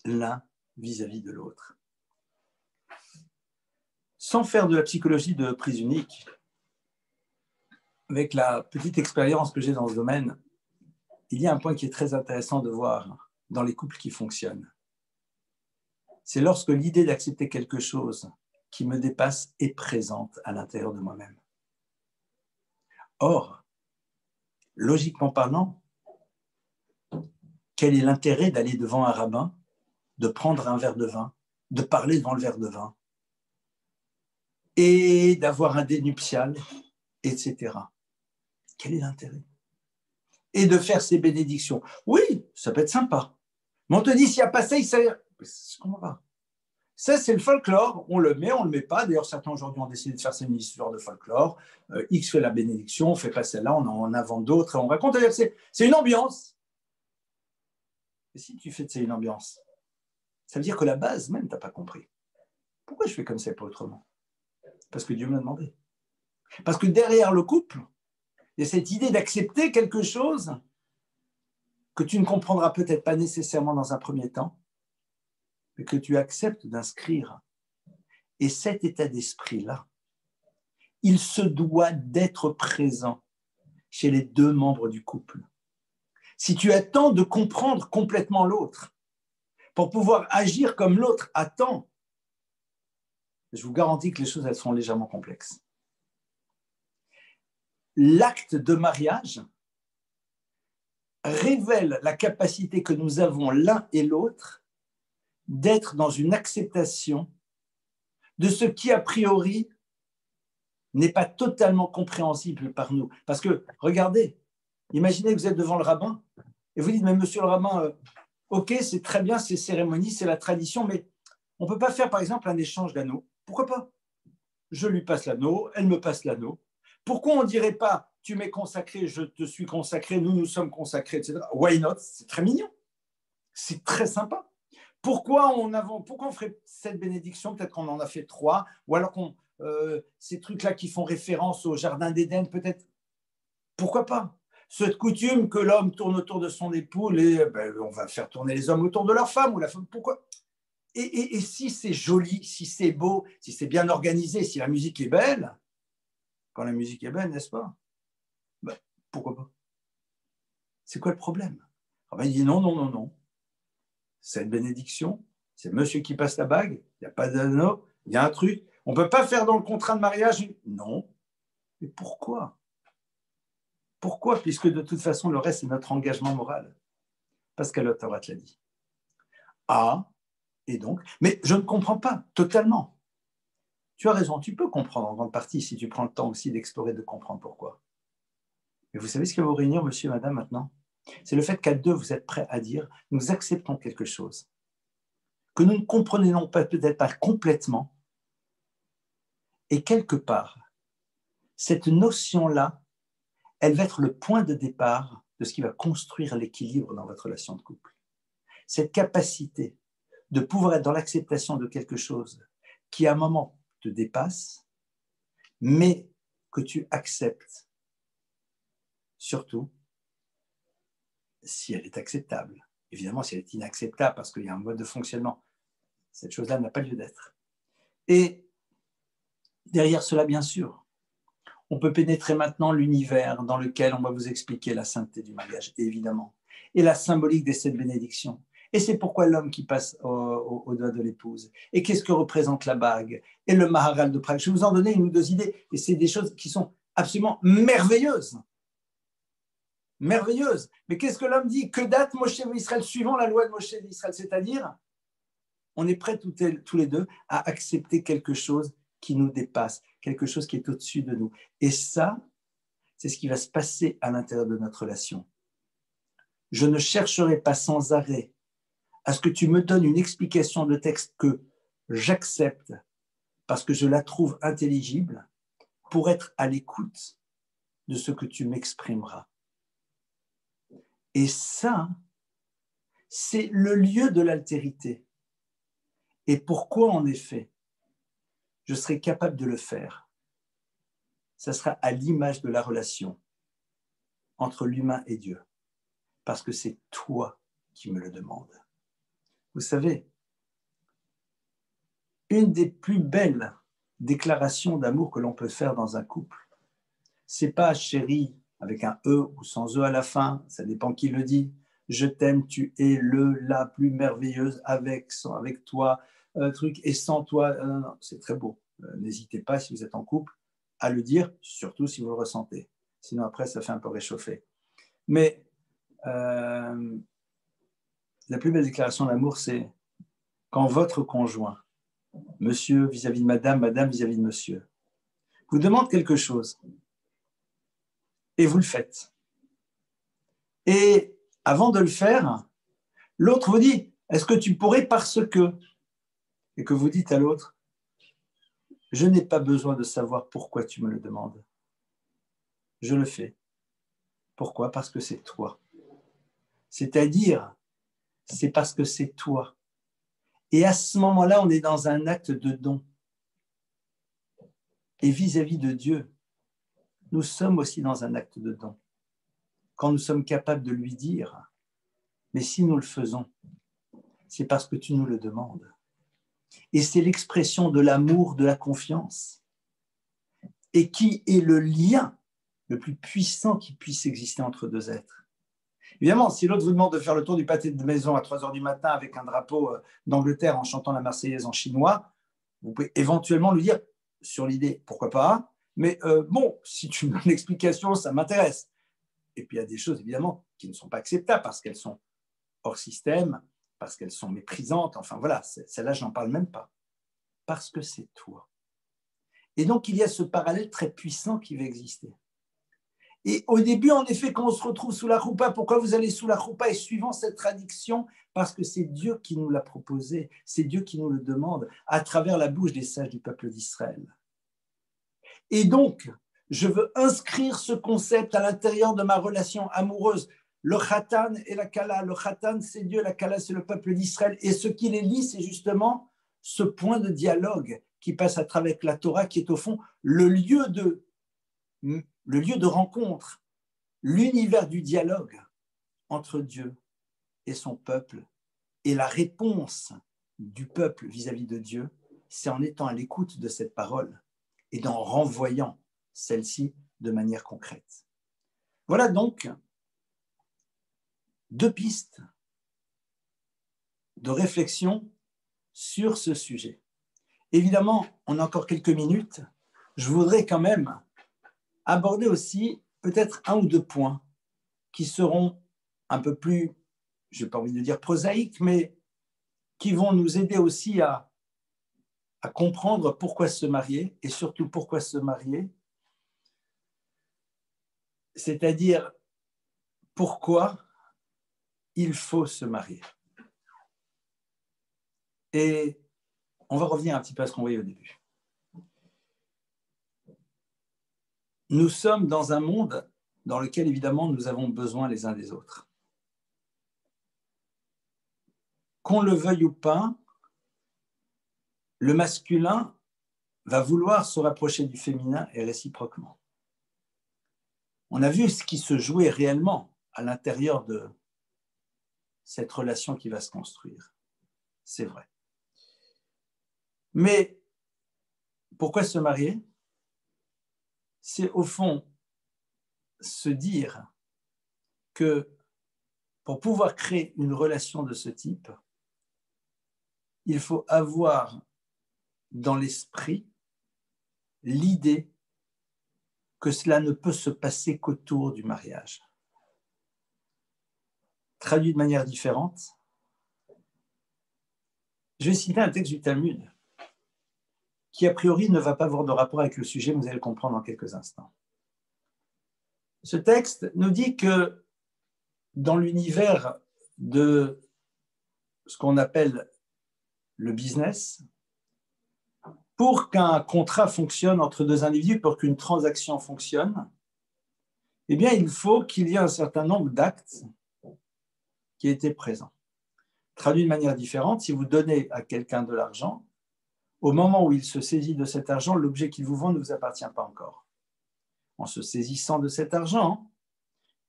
l'un vis-à-vis de l'autre? Sans faire de la psychologie de prise unique, avec la petite expérience que j'ai dans ce domaine, il y a un point qui est très intéressant de voir dans les couples qui fonctionnent. C'est lorsque l'idée d'accepter quelque chose qui me dépasse est présente à l'intérieur de moi-même. Or, logiquement parlant, quel est l'intérêt d'aller devant un rabbin, de prendre un verre de vin, de parler devant le verre de vin et d'avoir un dé nuptial, etc. Quel est l'intérêt? Et de faire ces bénédictions. Oui, ça peut être sympa. Mais on te dit, s'il n'y a pas ça, il s'agit... Comment va? Ça, c'est le folklore. On le met, on ne le met pas. D'ailleurs, certains aujourd'hui ont décidé de faire cette histoire de folklore. X fait la bénédiction, on ne fait pas celle-là, on en invente d'autres et on raconte. C'est une ambiance. Et si tu fais de ça une ambiance, ça veut dire que la base même, tu n'as pas compris. Pourquoi je fais comme ça et pas autrement? Parce que Dieu m'a demandé. Parce que derrière le couple, il y a cette idée d'accepter quelque chose que tu ne comprendras peut-être pas nécessairement dans un premier temps, mais que tu acceptes d'inscrire. Et cet état d'esprit-là, il se doit d'être présent chez les deux membres du couple. Si tu attends de comprendre complètement l'autre pour pouvoir agir comme l'autre attend, je vous garantis que les choses, elles seront légèrement complexes. L'acte de mariage révèle la capacité que nous avons l'un et l'autre d'être dans une acceptation de ce qui, a priori, n'est pas totalement compréhensible par nous. Parce que, regardez, imaginez que vous êtes devant le rabbin et vous dites, mais monsieur le rabbin, ok, c'est très bien, c'est cérémonie, c'est la tradition, mais on ne peut pas faire, par exemple, un échange d'anneaux. Pourquoi pas? Je lui passe l'anneau, elle me passe l'anneau. Pourquoi on ne dirait pas, tu m'es consacré, je te suis consacré, nous sommes consacrés, etc. Why not? C'est très mignon. C'est très sympa. Pourquoi on ferait cette bénédiction? Peut-être qu'on en a fait 3, ou alors ces trucs-là qui font référence au jardin d'Éden, peut-être. Pourquoi pas? Cette coutume que l'homme tourne autour de son épouse, et on va faire tourner les hommes autour de leur femme, ou la femme, pourquoi? Et si c'est joli, si c'est beau, si c'est bien organisé, si la musique est belle, quand la musique est belle, n'est-ce pas? Pourquoi pas? C'est quoi le problème? Il dit non, non, non, non. Cette bénédiction, c'est monsieur qui passe la bague, il n'y a pas d'anneau, il y a un truc. On ne peut pas faire dans le contrat de mariage? Non. Mais pourquoi? Pourquoi? Puisque de toute façon, le reste, c'est notre engagement moral. Parce que la Torah te l'a dit. Ah, et donc, mais je ne comprends pas totalement. Tu as raison, tu peux comprendre en grande partie si tu prends le temps aussi d'explorer, de comprendre pourquoi. Mais vous savez ce qui va vous réunir, monsieur et madame, maintenant? C'est le fait qu'à deux, vous êtes prêts à dire, nous acceptons quelque chose que nous ne comprenons peut-être pas complètement, et quelque part, cette notion-là, elle va être le point de départ de ce qui va construire l'équilibre dans votre relation de couple. Cette capacité de pouvoir être dans l'acceptation de quelque chose qui, à un moment, te dépasse, mais que tu acceptes, surtout si elle est acceptable. Évidemment, si elle est inacceptable parce qu'il y a un mode de fonctionnement, cette chose-là n'a pas lieu d'être. Et derrière cela, bien sûr, on peut pénétrer maintenant l'univers dans lequel on va vous expliquer la sainteté du mariage, évidemment, et la symbolique des 7 bénédictions. Et c'est pourquoi l'homme qui passe au doigt de l'épouse. Et qu'est-ce que représente la bague? Et le Maharal de Prague. Je vais vous en donner une ou deux idées, et c'est des choses qui sont absolument merveilleuses. Merveilleuses. Mais qu'est-ce que l'homme dit? Que date Moshe Israël suivant la loi de Moshe Israël? C'est-à-dire, on est prêts tous les deux à accepter quelque chose qui nous dépasse, quelque chose qui est au-dessus de nous. Et ça, c'est ce qui va se passer à l'intérieur de notre relation. Je ne chercherai pas sans arrêt à ce que tu me donnes une explication de texte que j'accepte parce que je la trouve intelligible pour être à l'écoute de ce que tu m'exprimeras. Et ça, c'est le lieu de l'altérité. Et pourquoi, en effet, je serai capable de le faire? Ça sera à l'image de la relation entre l'humain et Dieu, parce que c'est toi qui me le demandes. Vous savez, une des plus belles déclarations d'amour que l'on peut faire dans un couple, c'est pas chérie avec un E ou sans E à la fin, ça dépend qui le dit. Je t'aime, tu es la plus merveilleuse avec toi, truc, et sans toi, non, c'est très beau. N'hésitez pas, si vous êtes en couple, à le dire, surtout si vous le ressentez. Sinon, après, ça fait un peu réchauffer. Mais la plus belle déclaration d'amour, c'est quand votre conjoint, monsieur vis-à-vis de madame, madame vis-à-vis de monsieur, vous demande quelque chose et vous le faites. Et avant de le faire, l'autre vous dit, est-ce que tu pourrais parce que, et que vous dites à l'autre, je n'ai pas besoin de savoir pourquoi tu me le demandes. Je le fais. Pourquoi? Parce que c'est toi. C'est-à-dire, c'est parce que c'est toi. Et à ce moment-là, on est dans un acte de don. Et vis-à-vis de Dieu, nous sommes aussi dans un acte de don. Quand nous sommes capables de lui dire, mais si nous le faisons, c'est parce que tu nous le demandes. Et c'est l'expression de l'amour, de la confiance. Et qui est le lien le plus puissant qui puisse exister entre deux êtres. Évidemment, si l'autre vous demande de faire le tour du pâté de maison à 3h du matin avec un drapeau d'Angleterre en chantant la Marseillaise en chinois, vous pouvez éventuellement lui dire, sur l'idée, pourquoi pas, mais bon, si tu me donnes l'explication, ça m'intéresse. Et puis il y a des choses, évidemment, qui ne sont pas acceptables parce qu'elles sont hors système, parce qu'elles sont méprisantes, enfin voilà, celle-là, je n'en parle même pas. Parce que c'est toi. Et donc, il y a ce parallèle très puissant qui va exister. Et au début, en effet, quand on se retrouve sous la choupa, pourquoi vous allez sous la choupa? Et suivant cette traduction, parce que c'est Dieu qui nous l'a proposé, c'est Dieu qui nous le demande à travers la bouche des sages du peuple d'Israël. Et donc, je veux inscrire ce concept à l'intérieur de ma relation amoureuse. Le khatan et la kala. Le khatan, c'est Dieu, la kala, c'est le peuple d'Israël. Et ce qui les lie, c'est justement ce point de dialogue qui passe à travers la Torah, qui est au fond le lieu de rencontre, l'univers du dialogue entre Dieu et son peuple. Et la réponse du peuple vis-à-vis de Dieu, c'est en étant à l'écoute de cette parole et en renvoyant celle-ci de manière concrète. Voilà donc 2 pistes de réflexion sur ce sujet. Évidemment, on a encore quelques minutes. Je voudrais quand même aborder aussi peut-être 1 ou 2 points qui seront un peu plus, je n'ai pas envie de dire prosaïques, mais qui vont nous aider aussi à comprendre pourquoi se marier et surtout pourquoi se marier, c'est-à-dire pourquoi il faut se marier. Et on va revenir un petit peu à ce qu'on voyait au début. Nous sommes dans un monde dans lequel, évidemment, nous avons besoin les uns des autres. Qu'on le veuille ou pas, le masculin va vouloir se rapprocher du féminin et réciproquement. On a vu ce qui se jouait réellement à l'intérieur de cette relation qui va se construire. C'est vrai. Mais pourquoi se marier? C'est au fond se dire que pour pouvoir créer une relation de ce type, il faut avoir dans l'esprit l'idée que cela ne peut se passer qu'autour du mariage. Traduit de manière différente, je vais citer un texte du Talmud qui a priori ne va pas avoir de rapport avec le sujet, mais vous allez le comprendre dans quelques instants. Ce texte nous dit que dans l'univers de ce qu'on appelle le business, pour qu'un contrat fonctionne entre deux individus, pour qu'une transaction fonctionne, eh bien, il faut qu'il y ait un certain nombre d'actes qui aient été présents. Traduit de manière différente, si vous donnez à quelqu'un de l'argent, au moment où il se saisit de cet argent, l'objet qu'il vous vend ne vous appartient pas encore. En se saisissant de cet argent,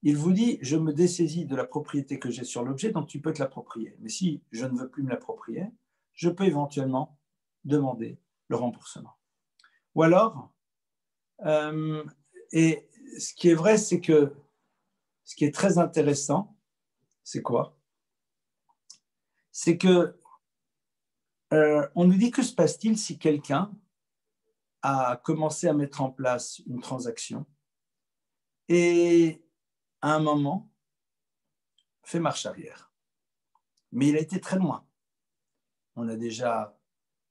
il vous dit « je me dessaisis de la propriété que j'ai sur l'objet, donc tu peux te l'approprier. Mais si je ne veux plus me l'approprier, je peux éventuellement demander le remboursement. » Ou alors, et ce qui est vrai, c'est que ce qui est très intéressant, c'est quoi? C'est que on nous dit que se passe-t-il si quelqu'un a commencé à mettre en place une transaction et à un moment fait marche arrière. Mais il a été très loin. On a déjà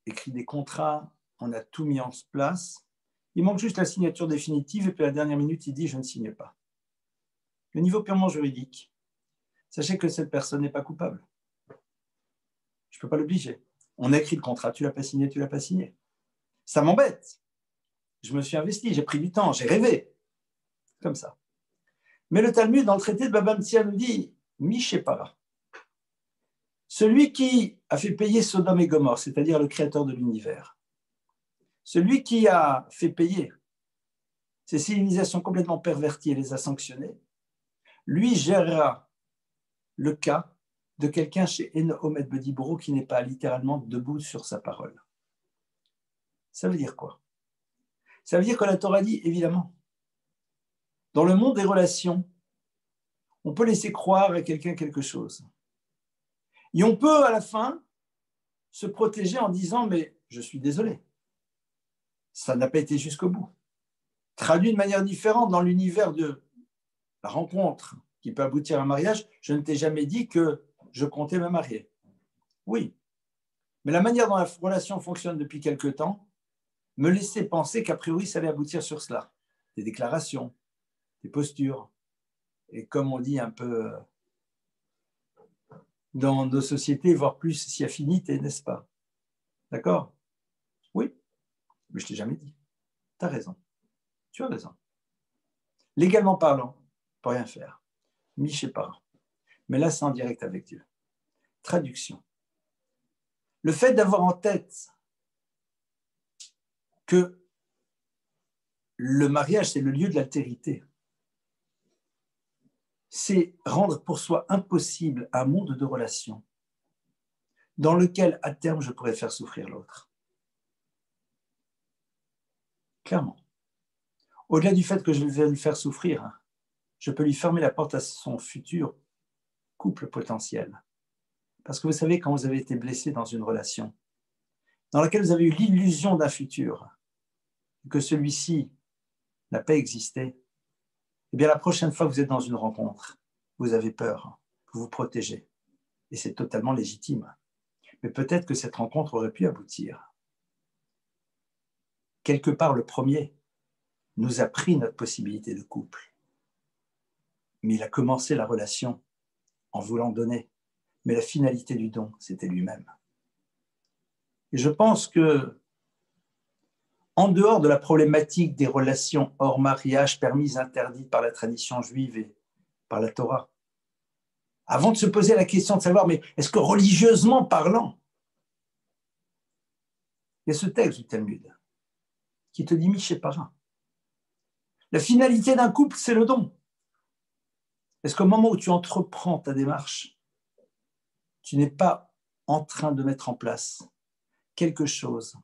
écrit des contrats, on a tout mis en place. Il manque juste la signature définitive et puis à la dernière minute, il dit « je ne signe pas ». Le niveau purement juridique, sachez que cette personne n'est pas coupable. Je ne peux pas l'obliger. On a écrit le contrat, tu ne l'as pas signé, tu ne l'as pas signé. Ça m'embête. Je me suis investi, j'ai pris du temps, j'ai rêvé. Comme ça. Mais le Talmud, dans le traité de Baba Metzia, nous dit « Mishepara ». Celui qui a fait payer Sodome et Gomorrhe, c'est-à-dire le créateur de l'univers, celui qui a fait payer ces civilisations complètement perverties et les a sanctionnées, lui gérera le cas de quelqu'un chez Eno Omed Bedibro qui n'est pas littéralement debout sur sa parole. Ça veut dire quoi? Ça veut dire que la Torah dit, évidemment, dans le monde des relations, on peut laisser croire à quelqu'un quelque chose. Et on peut, à la fin, se protéger en disant, mais je suis désolé, ça n'a pas été jusqu'au bout. Traduit de manière différente dans l'univers de la rencontre qui peut aboutir à un mariage, je ne t'ai jamais dit que je comptais me marier. Oui, mais la manière dont la relation fonctionne depuis quelque temps me laissait penser qu'a priori, ça allait aboutir sur cela. Des déclarations, des postures, et comme on dit un peu dans nos sociétés, voire plus si affinité, n'est-ce pas? D'accord? Oui, mais je ne t'ai jamais dit. Tu as raison. Tu as raison. Légalement parlant, on ne peut rien faire. Mishepara. Mais là, c'est en direct avec Dieu. Traduction. Le fait d'avoir en tête que le mariage, c'est le lieu de l'altérité, c'est rendre pour soi impossible un monde de relations dans lequel, à terme, je pourrais faire souffrir l'autre. Clairement. Au-delà du fait que je vais lui faire souffrir, je peux lui fermer la porte à son futur couple potentiel. Parce que vous savez, quand vous avez été blessé dans une relation dans laquelle vous avez eu l'illusion d'un futur, que celui-ci n'a pas existé, eh bien la prochaine fois que vous êtes dans une rencontre, vous avez peur, vous vous protégez. Et c'est totalement légitime. Mais peut-être que cette rencontre aurait pu aboutir. Quelque part, le premier nous a pris notre possibilité de couple. Mais il a commencé la relation en voulant donner. Mais la finalité du don, c'était lui-même. Et je pense que, en dehors de la problématique des relations hors mariage permises, interdites par la tradition juive et par la Torah, avant de se poser la question de savoir, mais est-ce que religieusement parlant, il y a ce texte du Talmud qui te dit Mishepara. La finalité d'un couple, c'est le don. Est-ce qu'au moment où tu entreprends ta démarche, tu n'es pas en train de mettre en place quelque chose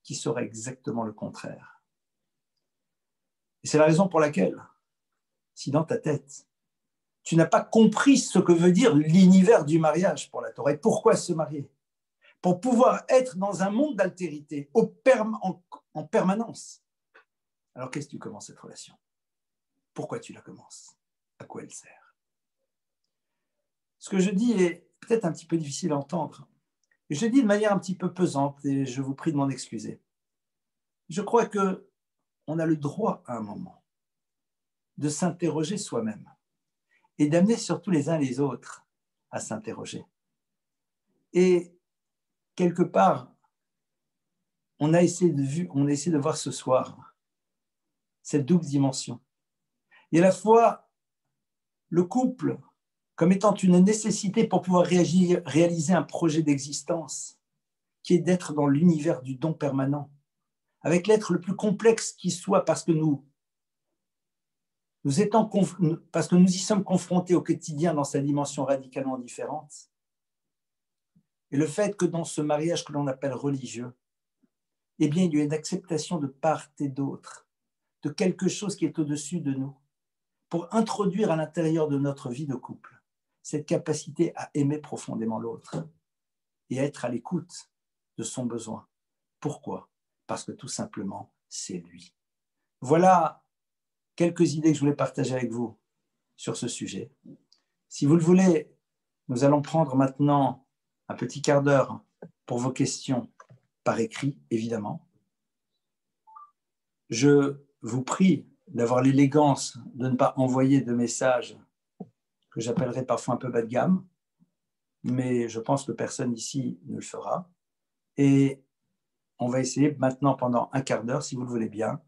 qui serait exactement le contraire? Et c'est la raison pour laquelle, si dans ta tête, tu n'as pas compris ce que veut dire l'univers du mariage pour la Torah, et pourquoi se marier? Pour pouvoir être dans un monde d'altérité en permanence. Alors qu'est-ce que tu commences cette relation? Pourquoi tu la commences? À quoi elle sert? Ce que je dis est peut-être un petit peu difficile à entendre. Et je dis de manière un petit peu pesante, et je vous prie de m'en excuser. Je crois qu'on a le droit à un moment de s'interroger soi-même et d'amener surtout les uns les autres à s'interroger. Et quelque part, on a essayé de voir ce soir cette double dimension. Et à la fois, le couple comme étant une nécessité pour pouvoir réaliser un projet d'existence qui est d'être dans l'univers du don permanent, avec l'être le plus complexe qui soit, parce que nous y sommes confrontés au quotidien dans sa dimension radicalement différente. Et le fait que dans ce mariage que l'on appelle religieux, eh bien, il y a une acceptation de part et d'autre, de quelque chose qui est au-dessus de nous, pour introduire à l'intérieur de notre vie de couple cette capacité à aimer profondément l'autre et à être à l'écoute de son besoin. Pourquoi ? Parce que tout simplement, c'est lui. Voilà quelques idées que je voulais partager avec vous sur ce sujet. Si vous le voulez, nous allons prendre maintenant un petit quart d'heure pour vos questions par écrit, évidemment. Je vous prie d'avoir l'élégance de ne pas envoyer de messages que j'appellerais parfois un peu bas de gamme, mais je pense que personne ici ne le fera. Et on va essayer maintenant, pendant un quart d'heure, si vous le voulez bien,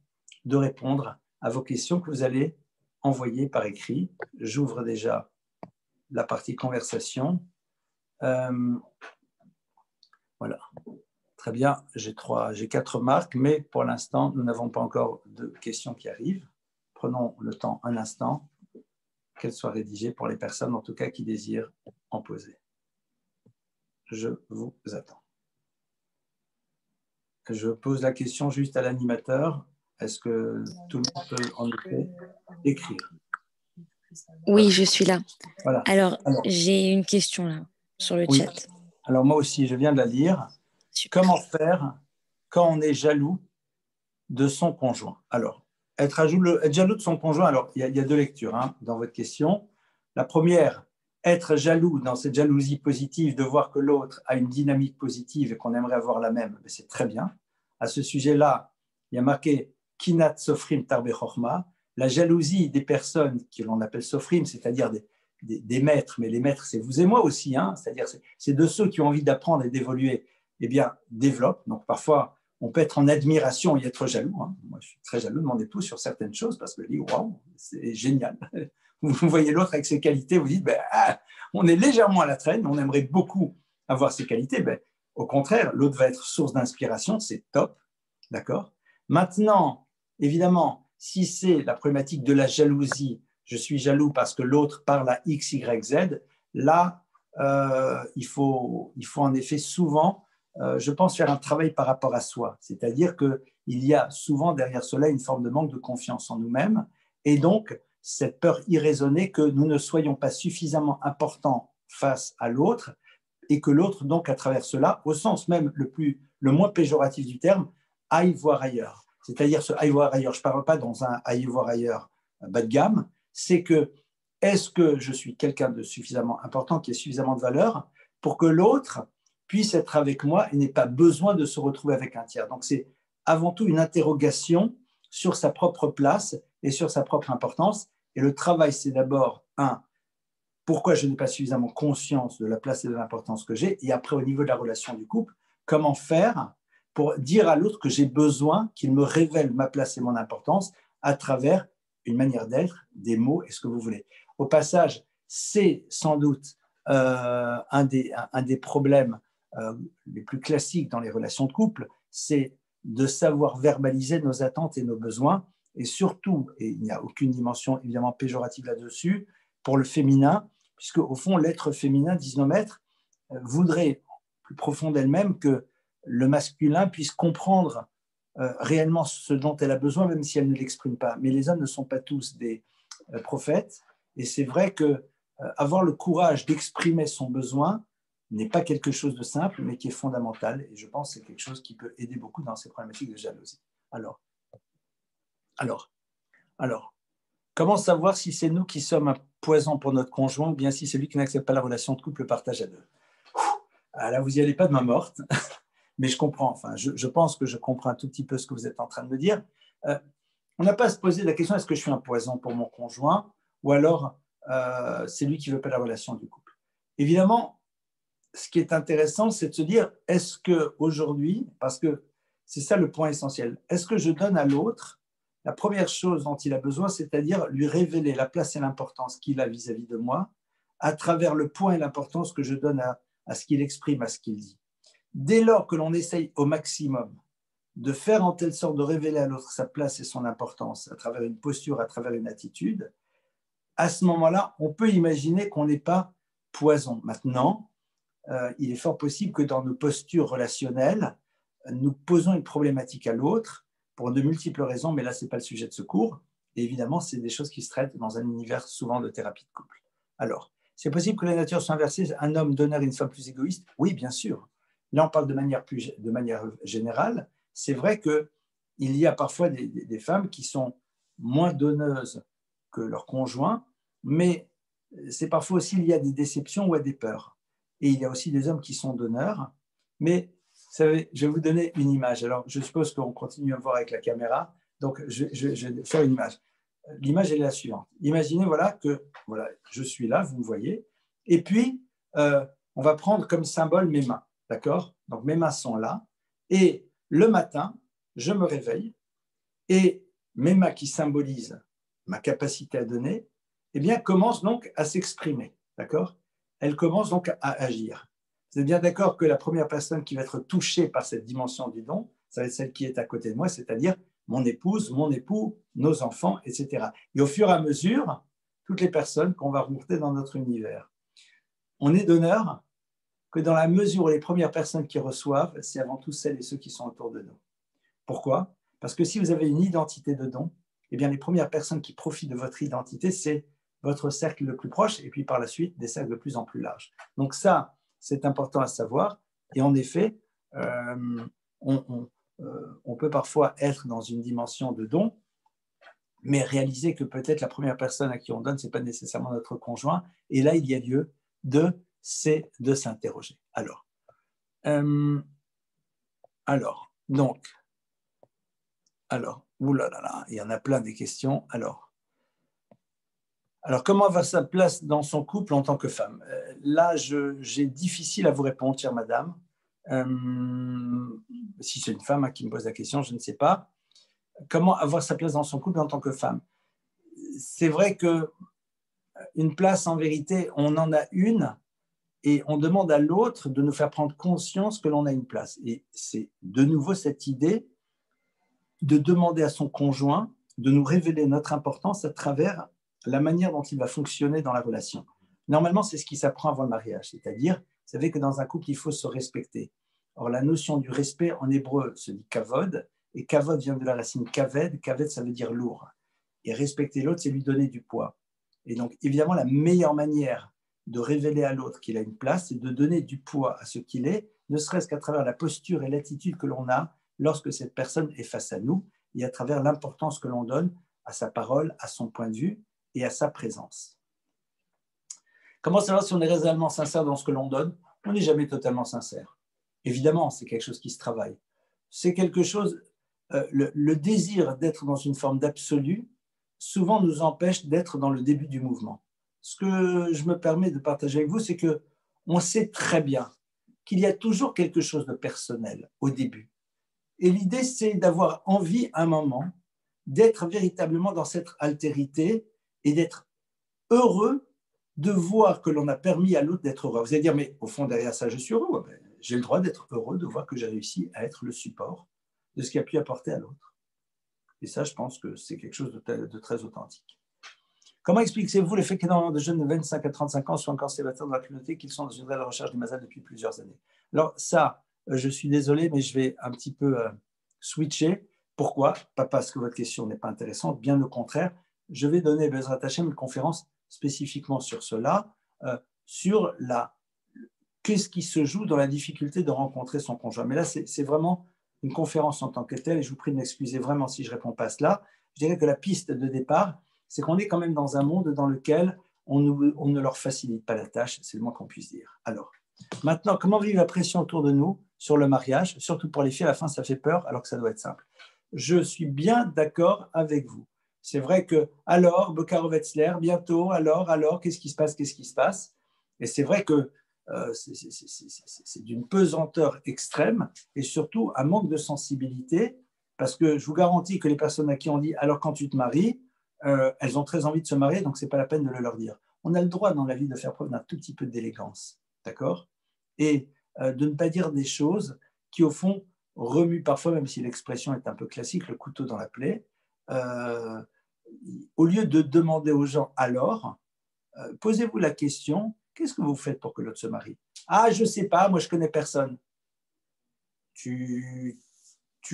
de répondre à vos questions que vous allez envoyer par écrit. J'ouvre déjà la partie conversation. Voilà. Très bien, j'ai 4 marques, mais pour l'instant, nous n'avons pas encore de questions qui arrivent. Prenons le temps un instant qu'elles soient rédigées pour les personnes, en tout cas, qui désirent en poser. Je vous attends. Je pose la question juste à l'animateur. Est-ce que tout le monde peut en effet écrire? Oui, je suis là. Voilà. Alors, j'ai une question là sur le chat. Alors moi aussi, je viens de la lire. Super. Comment faire quand on est jaloux de son conjoint? Alors, être jaloux de son conjoint, alors il y a 2 lectures dans votre question. La première, être jaloux dans cette jalousie positive, de voir que l'autre a une dynamique positive et qu'on aimerait avoir la même, c'est très bien. À ce sujet-là, il y a marqué « Kinat sofrim tarbe chorma », la jalousie des personnes que l'on appelle sofrim, c'est-à-dire des maîtres, mais les maîtres, c'est vous et moi aussi, c'est-à-dire c'est de ceux qui ont envie d'apprendre et d'évoluer, eh bien, développent. Donc parfois, on peut être en admiration et être jaloux. Moi, je suis très jaloux de mon époux sur certaines choses parce que je dis, waouh, c'est génial. Vous voyez l'autre avec ses qualités, vous dites, on est légèrement à la traîne, on aimerait beaucoup avoir ses qualités. Au contraire, l'autre va être source d'inspiration, c'est top. D'accord ? Maintenant, évidemment, si c'est la problématique de la jalousie, je suis jaloux parce que l'autre parle à X, Y, Z, là, il faut en effet souvent, je pense, faire un travail par rapport à soi. C'est-à-dire qu'il y a souvent derrière cela une forme de manque de confiance en nous-mêmes et donc cette peur irraisonnée que nous ne soyons pas suffisamment importants face à l'autre et que l'autre, donc, à travers cela, au sens même le moins péjoratif du terme, aille voir ailleurs. C'est-à-dire ce aille voir ailleurs, je ne parle pas dans un aille voir ailleurs bas de gamme, c'est que est-ce que je suis quelqu'un de suffisamment important, qui a suffisamment de valeur pour que l'autre puisse être avec moi et n'ait pas besoin de se retrouver avec un tiers. Donc c'est avant tout une interrogation sur sa propre place et sur sa propre importance. Et le travail, c'est d'abord, pourquoi je n'ai pas suffisamment conscience de la place et de l'importance que j'ai, et après au niveau de la relation du couple, comment faire pour dire à l'autre que j'ai besoin qu'il me révèle ma place et mon importance à travers une manière d'être, des mots et ce que vous voulez. Au passage, c'est sans doute un des problèmes les plus classiques dans les relations de couple, c'est de savoir verbaliser nos attentes et nos besoins, et surtout, et il n'y a aucune dimension évidemment péjorative là-dessus, pour le féminin, puisque au fond, l'être féminin, disent nos maîtres, voudrait plus profond d'elle-même que le masculin puisse comprendre réellement ce dont elle a besoin, même si elle ne l'exprime pas. Mais les hommes ne sont pas tous des prophètes, et c'est vrai que avoir le courage d'exprimer son besoin n'est pas quelque chose de simple, mais qui est fondamental, et je pense que c'est quelque chose qui peut aider beaucoup dans ces problématiques de jalousie. Alors, comment savoir si c'est nous qui sommes un poison pour notre conjoint ou bien si c'est lui qui n'accepte pas la relation de couple, le partage à 2? Là, vous n'y allez pas de main morte, mais je comprends. Enfin, je pense que je comprends un tout petit peu ce que vous êtes en train de me dire. On n'a pas à se poser la question, est-ce que je suis un poison pour mon conjoint ou alors c'est lui qui ne veut pas la relation du couple? Évidemment, ce qui est intéressant, c'est de se dire, est-ce qu'aujourd'hui, parce que c'est ça le point essentiel. Est-ce que je donne à l'autre la première chose dont il a besoin, c'est-à-dire lui révéler la place et l'importance qu'il a vis-à-vis de moi, à travers le poids et l'importance que je donne à ce qu'il exprime, à ce qu'il dit. Dès lors que l'on essaye au maximum de faire en telle sorte de révéler à l'autre sa place et son importance à travers une posture, à travers une attitude, à ce moment-là, on peut imaginer qu'on n'est pas poison. Maintenant, il est fort possible que dans nos postures relationnelles, nous posons une problématique à l'autre pour de multiples raisons, mais là, ce n'est pas le sujet de ce cours. Et évidemment, c'est des choses qui se traitent dans un univers souvent de thérapie de couple. Alors, c'est possible que la nature soit inversée, un homme donneur et une femme plus égoïste? Oui, bien sûr. Là, on parle de manière générale. C'est vrai qu'il y a parfois des femmes qui sont moins donneuses que leur conjoint, mais c'est parfois aussi il y a des déceptions ou des peurs. Et il y a aussi des hommes qui sont donneurs. Mais, vous savez, je vais vous donner une image. Alors, je suppose qu'on continue à voir avec la caméra. Donc, je vais faire une image. L'image est la suivante. Imaginez que je suis là, vous me voyez. Et puis, on va prendre comme symbole mes mains. D'accord? Donc, mes mains sont là. Et le matin, je me réveille. Et mes mains qui symbolisent ma capacité à donner, eh bien, commencent donc à s'exprimer. D'accord? Elles commencent donc à agir. Vous êtes bien d'accord que la première personne qui va être touchée par cette dimension du don, ça va être celle qui est à côté de moi, c'est-à-dire mon épouse, mon époux, nos enfants, etc. Et au fur et à mesure, toutes les personnes qu'on va remonter dans notre univers. On est donneur que dans la mesure où les premières personnes qui reçoivent, c'est avant tout celles et ceux qui sont autour de nous. Pourquoi? Parce que si vous avez une identité de don, eh bien les premières personnes qui profitent de votre identité, c'est votre cercle le plus proche et puis par la suite des cercles de plus en plus larges. Donc ça, c'est important à savoir. Et en effet, on peut parfois être dans une dimension de don, mais réaliser que peut-être la première personne à qui on donne, ce n'est pas nécessairement notre conjoint. Et là, il y a lieu de s'interroger. Alors, oulala, il y en a plein des questions. Alors, comment va sa place dans son couple en tant que femme? Là, j'ai difficile à vous répondre, chère madame. Si c'est une femme qui me pose la question, je ne sais pas. Comment avoir sa place dans son couple en tant que femme? C'est vrai qu'une place, en vérité, on en a une et on demande à l'autre de nous faire prendre conscience que l'on a une place. Et c'est de nouveau cette idée de demander à son conjoint de nous révéler notre importance à travers la manière dont il va fonctionner dans la relation. Normalement, c'est ce qui s'apprend avant le mariage, c'est-à-dire, vous savez que dans un couple, il faut se respecter. Or, la notion du respect en hébreu se dit kavod, et kavod vient de la racine kaved, kaved ça veut dire lourd. Et respecter l'autre, c'est lui donner du poids. Et donc, évidemment, la meilleure manière de révéler à l'autre qu'il a une place, c'est de donner du poids à ce qu'il est, ne serait-ce qu'à travers la posture et l'attitude que l'on a lorsque cette personne est face à nous, et à travers l'importance que l'on donne à sa parole, à son point de vue et à sa présence. Comment savoir si on est réellement sincère dans ce que l'on donne? On n'est jamais totalement sincère. Évidemment, c'est quelque chose qui se travaille. C'est quelque chose, le désir d'être dans une forme d'absolu, souvent nous empêche d'être dans le début du mouvement. Ce que je me permets de partager avec vous, c'est qu'on sait très bien qu'il y a toujours quelque chose de personnel au début. Et l'idée, c'est d'avoir envie, à un moment, d'être véritablement dans cette altérité et d'être heureux de voir que l'on a permis à l'autre d'être heureux. Vous allez dire, mais au fond, derrière ça, je suis heureux. Ouais, j'ai le droit d'être heureux, de voir que j'ai réussi à être le support de ce qui a pu apporter à l'autre. Et ça, je pense que c'est quelque chose de très authentique. Comment expliquez-vous le fait qu'énormément de jeunes de 25 à 35 ans soient encore célibataires dans la communauté, qu'ils sont dans une réelle recherche du mazal depuis plusieurs années? Alors ça, je suis désolé, mais je vais un petit peu switcher. Pourquoi? Pas parce que votre question n'est pas intéressante, bien au contraire. Je vais donner, Bezrat Hashem, une conférence spécifiquement sur cela, sur qu'est-ce qui se joue dans la difficulté de rencontrer son conjoint. Mais là, c'est vraiment une conférence en tant que telle, et je vous prie de m'excuser vraiment si je ne réponds pas à cela. Je dirais que la piste de départ, c'est qu'on est quand même dans un monde dans lequel on ne leur facilite pas la tâche, c'est le moins qu'on puisse dire. Alors, maintenant, comment vivre la pression autour de nous sur le mariage? Surtout pour les filles, à la fin, ça fait peur, alors que ça doit être simple. Je suis bien d'accord avec vous. C'est vrai que, alors, Bekarov Wetzler, bientôt, alors, qu'est-ce qui se passe? Et c'est vrai que c'est d'une pesanteur extrême et surtout un manque de sensibilité, parce que je vous garantis que les personnes à qui on dit « alors quand tu te maries », elles ont très envie de se marier, donc ce n'est pas la peine de le leur dire. On a le droit dans la vie de faire preuve d'un tout petit peu d'élégance, d'accord? Et de ne pas dire des choses qui, au fond, remuent parfois, même si l'expression est un peu classique, le couteau dans la plaie. Au lieu de demander aux gens « alors », posez-vous la question, qu'est-ce que vous faites pour que l'autre se marie? Ah, je ne sais pas, moi je ne connais personne. Tu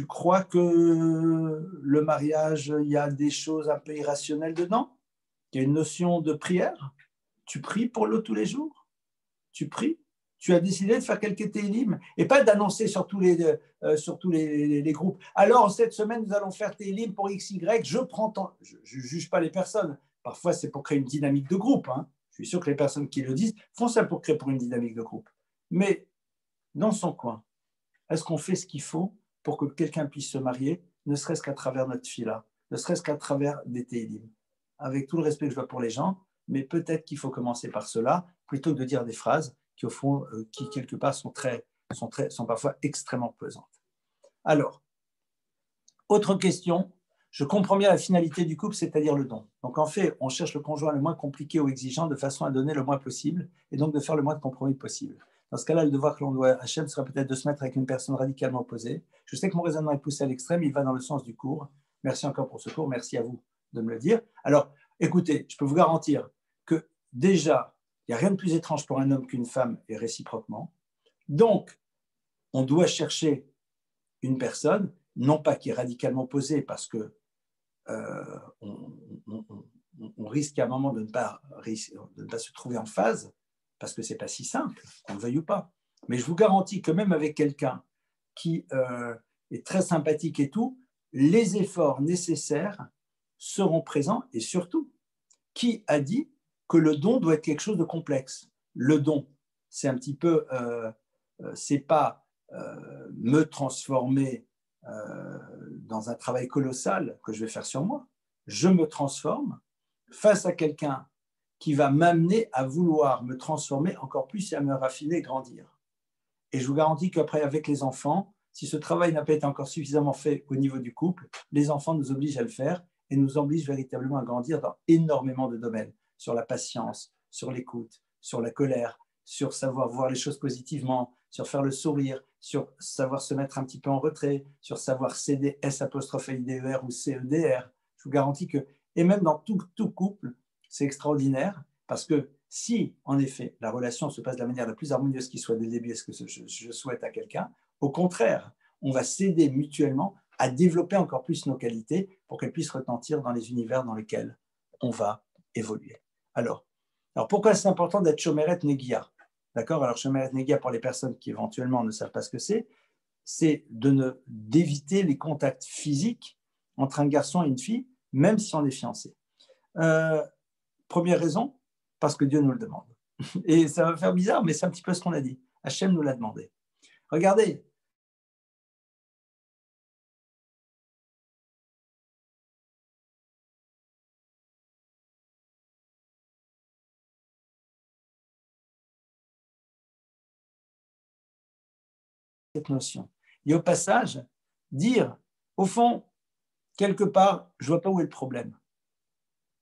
crois que le mariage, il y a des choses un peu irrationnelles dedans? Il y a une notion de prière? Tu pries pour l'autre tous les jours? Tu pries? Tu as décidé de faire quelques télim et pas d'annoncer sur tous les groupes. Alors, cette semaine, nous allons faire télim pour XY, je prends temps. Je ne juge pas les personnes. Parfois, c'est pour créer une dynamique de groupe. Hein. Je suis sûr que les personnes qui le disent font ça pour créer une dynamique de groupe. Mais dans son coin, est-ce qu'on fait ce qu'il faut pour que quelqu'un puisse se marier, ne serait-ce qu'à travers notre fila, ne serait-ce qu'à travers des télim? Avec tout le respect que je dois pour les gens, mais peut-être qu'il faut commencer par cela, plutôt que de dire des phrases qui, au fond, qui quelque part sont parfois extrêmement pesantes. Alors, autre question, je comprends bien la finalité du couple, c'est-à-dire le don. Donc en fait, on cherche le conjoint le moins compliqué ou exigeant de façon à donner le moins possible et donc de faire le moins de compromis possible. Dans ce cas-là, le devoir que l'on doit à Hachem sera peut-être de se mettre avec une personne radicalement opposée. Je sais que mon raisonnement est poussé à l'extrême, il va dans le sens du cours. Merci encore pour ce cours, merci à vous de me le dire. Alors, écoutez, je peux vous garantir que déjà, il n'y a rien de plus étrange pour un homme qu'une femme et réciproquement. Donc, on doit chercher une personne, non pas qui est radicalement opposée, parce que on risque à un moment de ne pas se trouver en phase, parce que ce n'est pas si simple, qu'on le veuille ou pas. Mais je vous garantis que même avec quelqu'un qui est très sympathique et tout, les efforts nécessaires seront présents, et surtout, qui a dit que le don doit être quelque chose de complexe? Le don, c'est un petit peu, c'est pas me transformer dans un travail colossal que je vais faire sur moi. Je me transforme face à quelqu'un qui va m'amener à vouloir me transformer encore plus et à me raffiner et grandir. Et je vous garantis qu'après, avec les enfants, si ce travail n'a pas été encore suffisamment fait au niveau du couple, les enfants nous obligent à le faire et nous obligent véritablement à grandir dans énormément de domaines, sur la patience, sur l'écoute, sur la colère, sur savoir voir les choses positivement, sur faire le sourire, sur savoir se mettre un petit peu en retrait, sur savoir céder S''IDER ou CEDR. Je vous garantis que, et même dans tout couple, c'est extraordinaire parce que si, en effet, la relation se passe de la manière la plus harmonieuse qui soit dès le début, est-ce que je souhaite à quelqu'un, au contraire, on va s'aider mutuellement à développer encore plus nos qualités pour qu'elles puissent retentir dans les univers dans lesquels on va évoluer. Alors pourquoi c'est important d'être Shomeret Negia? D'accord? Alors, Shomeret Negia, pour les personnes qui éventuellement ne savent pas ce que c'est d'éviter les contacts physiques entre un garçon et une fille, même si on est fiancé. Première raison, parce que Dieu nous le demande. Et ça va faire bizarre, mais c'est un petit peu ce qu'on a dit. Hachem nous l'a demandé. Regardez. Cette notion. Et au passage, dire, au fond, quelque part, je ne vois pas où est le problème.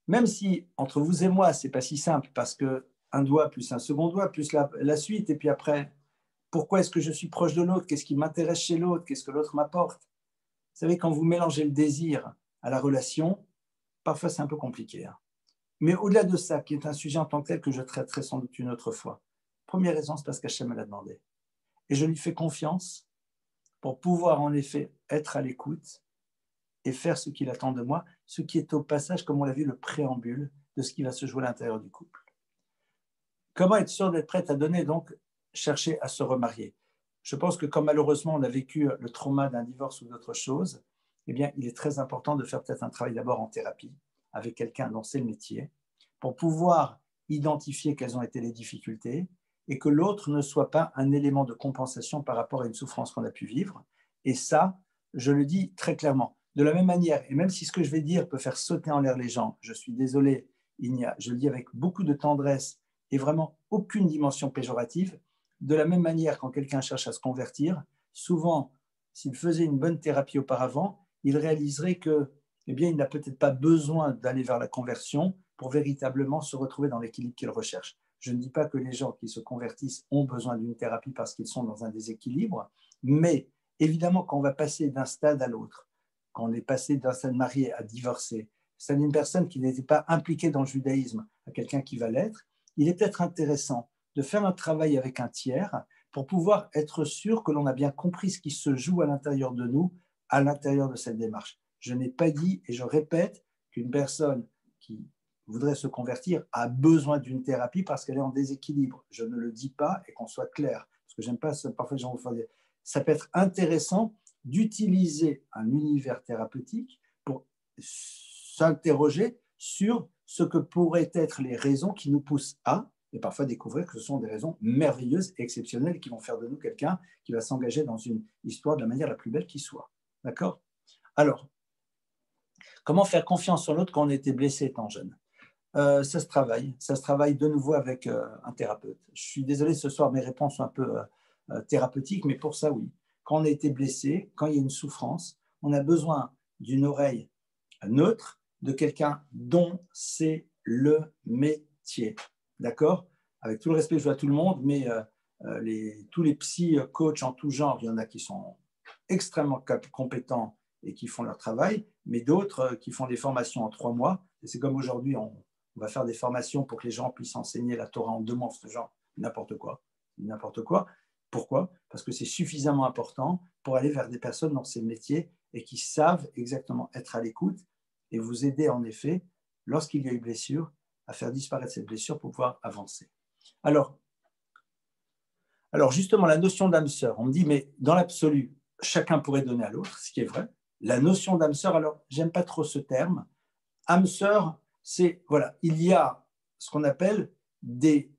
Même si, entre vous et moi, ce n'est pas si simple, parce qu'un doigt plus un second doigt, plus la suite, et puis après, pourquoi est-ce que je suis proche de l'autre? Qu'est-ce qui m'intéresse chez l'autre? Qu'est-ce que l'autre m'apporte? Vous savez, quand vous mélangez le désir à la relation, parfois c'est un peu compliqué. Hein. Mais au-delà de ça, qui est un sujet en tant que tel que je traiterai sans doute une autre fois, première raison, c'est parce qu'Hachem me l'a demandé. Et je lui fais confiance pour pouvoir en effet être à l'écoute et faire ce qu'il attend de moi, ce qui est au passage, comme on l'a vu, le préambule de ce qui va se jouer à l'intérieur du couple. Comment être sûr d'être prête à donner, donc chercher à se remarier? Je pense que comme malheureusement on a vécu le trauma d'un divorce ou d'autre chose, eh bien, il est très important de faire peut-être un travail d'abord en thérapie avec quelqu'un dont c'est le métier pour pouvoir identifier quelles ont été les difficultés et que l'autre ne soit pas un élément de compensation par rapport à une souffrance qu'on a pu vivre. Et ça, je le dis très clairement. De la même manière, et même si ce que je vais dire peut faire sauter en l'air les gens, je suis désolé, je le dis avec beaucoup de tendresse et vraiment aucune dimension péjorative. De la même manière, quand quelqu'un cherche à se convertir, souvent, s'il faisait une bonne thérapie auparavant, il réaliserait que, eh bien, il n'a peut-être pas besoin d'aller vers la conversion pour véritablement se retrouver dans l'équilibre qu'il recherche. Je ne dis pas que les gens qui se convertissent ont besoin d'une thérapie parce qu'ils sont dans un déséquilibre, mais évidemment, quand on va passer d'un stade à l'autre, quand on est passé d'un stade marié à divorcé, c'est une personne qui n'était pas impliquée dans le judaïsme à quelqu'un qui va l'être, il est peut-être intéressant de faire un travail avec un tiers pour pouvoir être sûr que l'on a bien compris ce qui se joue à l'intérieur de nous, à l'intérieur de cette démarche. Je n'ai pas dit, et je répète, qu'une personne qui voudrait se convertir a besoin d'une thérapie parce qu'elle est en déséquilibre. Je ne le dis pas, et qu'on soit clair, parce que j'aime pas, parfois les gens vont dire, ça peut être intéressant d'utiliser un univers thérapeutique pour s'interroger sur ce que pourraient être les raisons qui nous poussent à, et parfois découvrir que ce sont des raisons merveilleuses et exceptionnelles qui vont faire de nous quelqu'un qui va s'engager dans une histoire de la manière la plus belle qui soit. D'accord ? Alors, comment faire confiance en l'autre quand on a été blessé étant jeune ? Ça se travaille de nouveau avec un thérapeute. Je suis désolé, ce soir, mes réponses sont un peu thérapeutiques, mais pour ça, oui. Quand on a été blessé, quand il y a une souffrance, on a besoin d'une oreille neutre, de quelqu'un dont c'est le métier. D'accord ? Avec tout le respect que je dois à tout le monde, mais tous les psy coachs en tout genre, il y en a qui sont extrêmement compétents et qui font leur travail, mais d'autres qui font des formations en 3 mois. Et c'est comme aujourd'hui, on va faire des formations pour que les gens puissent enseigner la Torah en 2 mois, ce genre, n'importe quoi. N'importe quoi. Pourquoi ? Parce que c'est suffisamment important pour aller vers des personnes dans ces métiers et qui savent exactement être à l'écoute et vous aider en effet, lorsqu'il y a une blessure, à faire disparaître cette blessure pour pouvoir avancer. Alors justement, la notion d'âme sœur, on me dit, mais dans l'absolu, chacun pourrait donner à l'autre, ce qui est vrai. La notion d'âme sœur, alors, j'aime pas trop ce terme. Âme sœur, c'est, voilà, il y a ce qu'on appelle des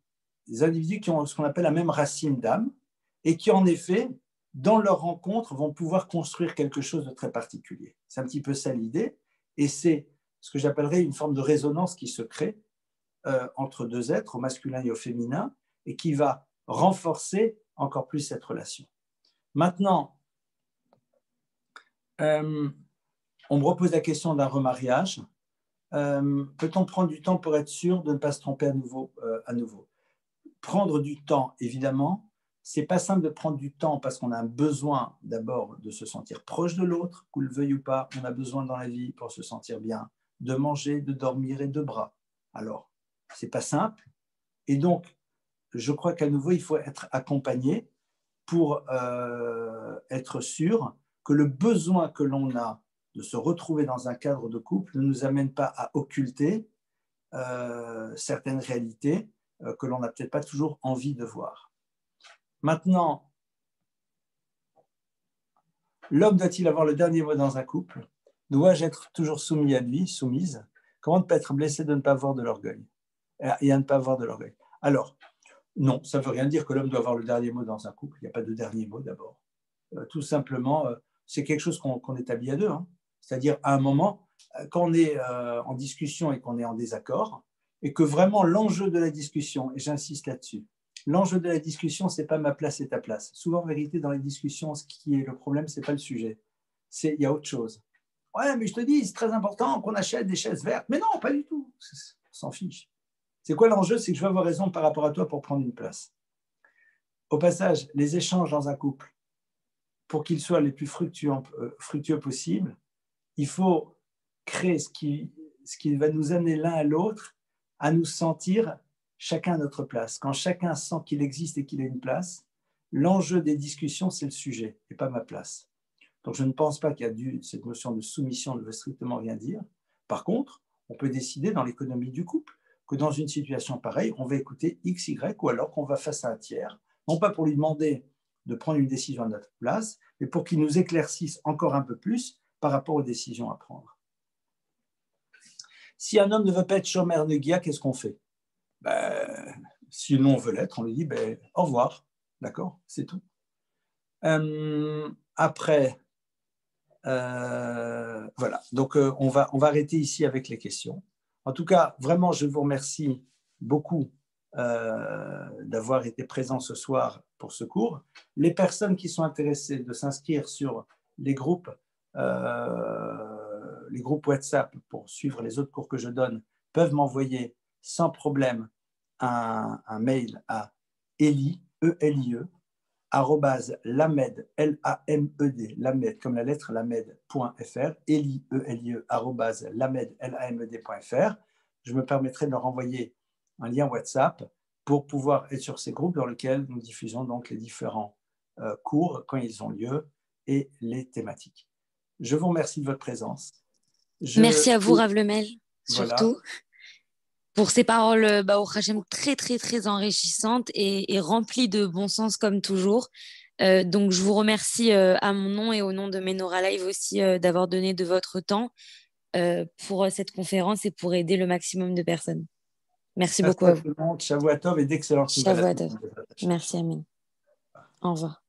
individus qui ont ce qu'on appelle la même racine d'âme et qui, en effet, dans leur rencontre, vont pouvoir construire quelque chose de très particulier. C'est un petit peu ça l'idée, et c'est ce que j'appellerais une forme de résonance qui se crée entre 2 êtres, au masculin et au féminin, et qui va renforcer encore plus cette relation. Maintenant, on me repose la question d'un remariage. Peut-on prendre du temps pour être sûr de ne pas se tromper à nouveau, Prendre du temps, évidemment. C'est pas simple de prendre du temps parce qu'on a un besoin d'abord de se sentir proche de l'autre, qu'on le veuille ou pas. On a besoin dans la vie pour se sentir bien, de manger, de dormir et de bras. Alors, c'est pas simple. Et donc, je crois qu'à nouveau, il faut être accompagné pour être sûr que le besoin que l'on a de se retrouver dans un cadre de couple ne nous amène pas à occulter certaines réalités que l'on n'a peut-être pas toujours envie de voir. Maintenant, l'homme doit-il avoir le dernier mot dans un couple ? Dois-je être toujours soumis à lui, soumise ? Comment ne pas être blessé de ne pas avoir de l'orgueil ? Et à ne pas avoir de l'orgueil. Alors, non, ça ne veut rien dire que l'homme doit avoir le dernier mot dans un couple. Il n'y a pas de dernier mot d'abord. Tout simplement, c'est quelque chose qu'on établit à 2. Hein. C'est-à-dire, à un moment, quand on est en discussion et qu'on est en désaccord, et que vraiment l'enjeu de la discussion, et j'insiste là-dessus, l'enjeu de la discussion, ce n'est pas ma place et ta place. Souvent, en vérité, dans les discussions, ce qui est le problème, ce n'est pas le sujet. Il y a autre chose. Ouais, mais je te dis, c'est très important qu'on achète des chaises vertes. Mais non, pas du tout. On s'en fiche. C'est quoi l'enjeu ? C'est que je veux avoir raison par rapport à toi pour prendre une place. Au passage, les échanges dans un couple, pour qu'ils soient les plus fructueux possibles, il faut créer ce qui va nous amener l'un à l'autre à nous sentir chacun à notre place. Quand chacun sent qu'il existe et qu'il a une place, l'enjeu des discussions, c'est le sujet et pas ma place. Donc je ne pense pas qu'il y a cette notion de soumission ne veut strictement rien dire. Par contre, on peut décider dans l'économie du couple que dans une situation pareille, on va écouter X, Y, ou alors qu'on va face à un tiers, non pas pour lui demander de prendre une décision à notre place, mais pour qu'il nous éclaircisse encore un peu plus par rapport aux décisions à prendre. Si un homme ne veut pas être shomer negia, qu'est-ce qu'on fait ? Si nous on veut l'être, on lui dit au revoir, d'accord, c'est tout. Après, voilà, donc on va arrêter ici avec les questions. En tout cas, vraiment, je vous remercie beaucoup d'avoir été présent ce soir pour ce cours. Les personnes qui sont intéressées de s'inscrire sur les groupes WhatsApp pour suivre les autres cours que je donne peuvent m'envoyer sans problème un mail à Elie, E-L-I-E, @lamed, L-A-M-E-D, lamed, comme la lettre lamed.fr, Elie, E-L-I-E, @lamed, L-A-M-E-D.fr. Je me permettrai de leur envoyer un lien WhatsApp pour pouvoir être sur ces groupes dans lesquels nous diffusons donc les différents cours quand ils ont lieu et les thématiques. Je vous remercie de votre présence. Merci à vous, Rav Lemel, surtout. Voilà. Pour ces paroles, au Hachem, très, très, très enrichissantes et remplies de bon sens comme toujours. Donc, je vous remercie à mon nom et au nom de Menorah Live aussi d'avoir donné de votre temps pour cette conférence et pour aider le maximum de personnes. Merci beaucoup à vous. Shavuot Tov et d'excellentes nouvelles. Shavuot Tov. Merci, Amen. Au revoir.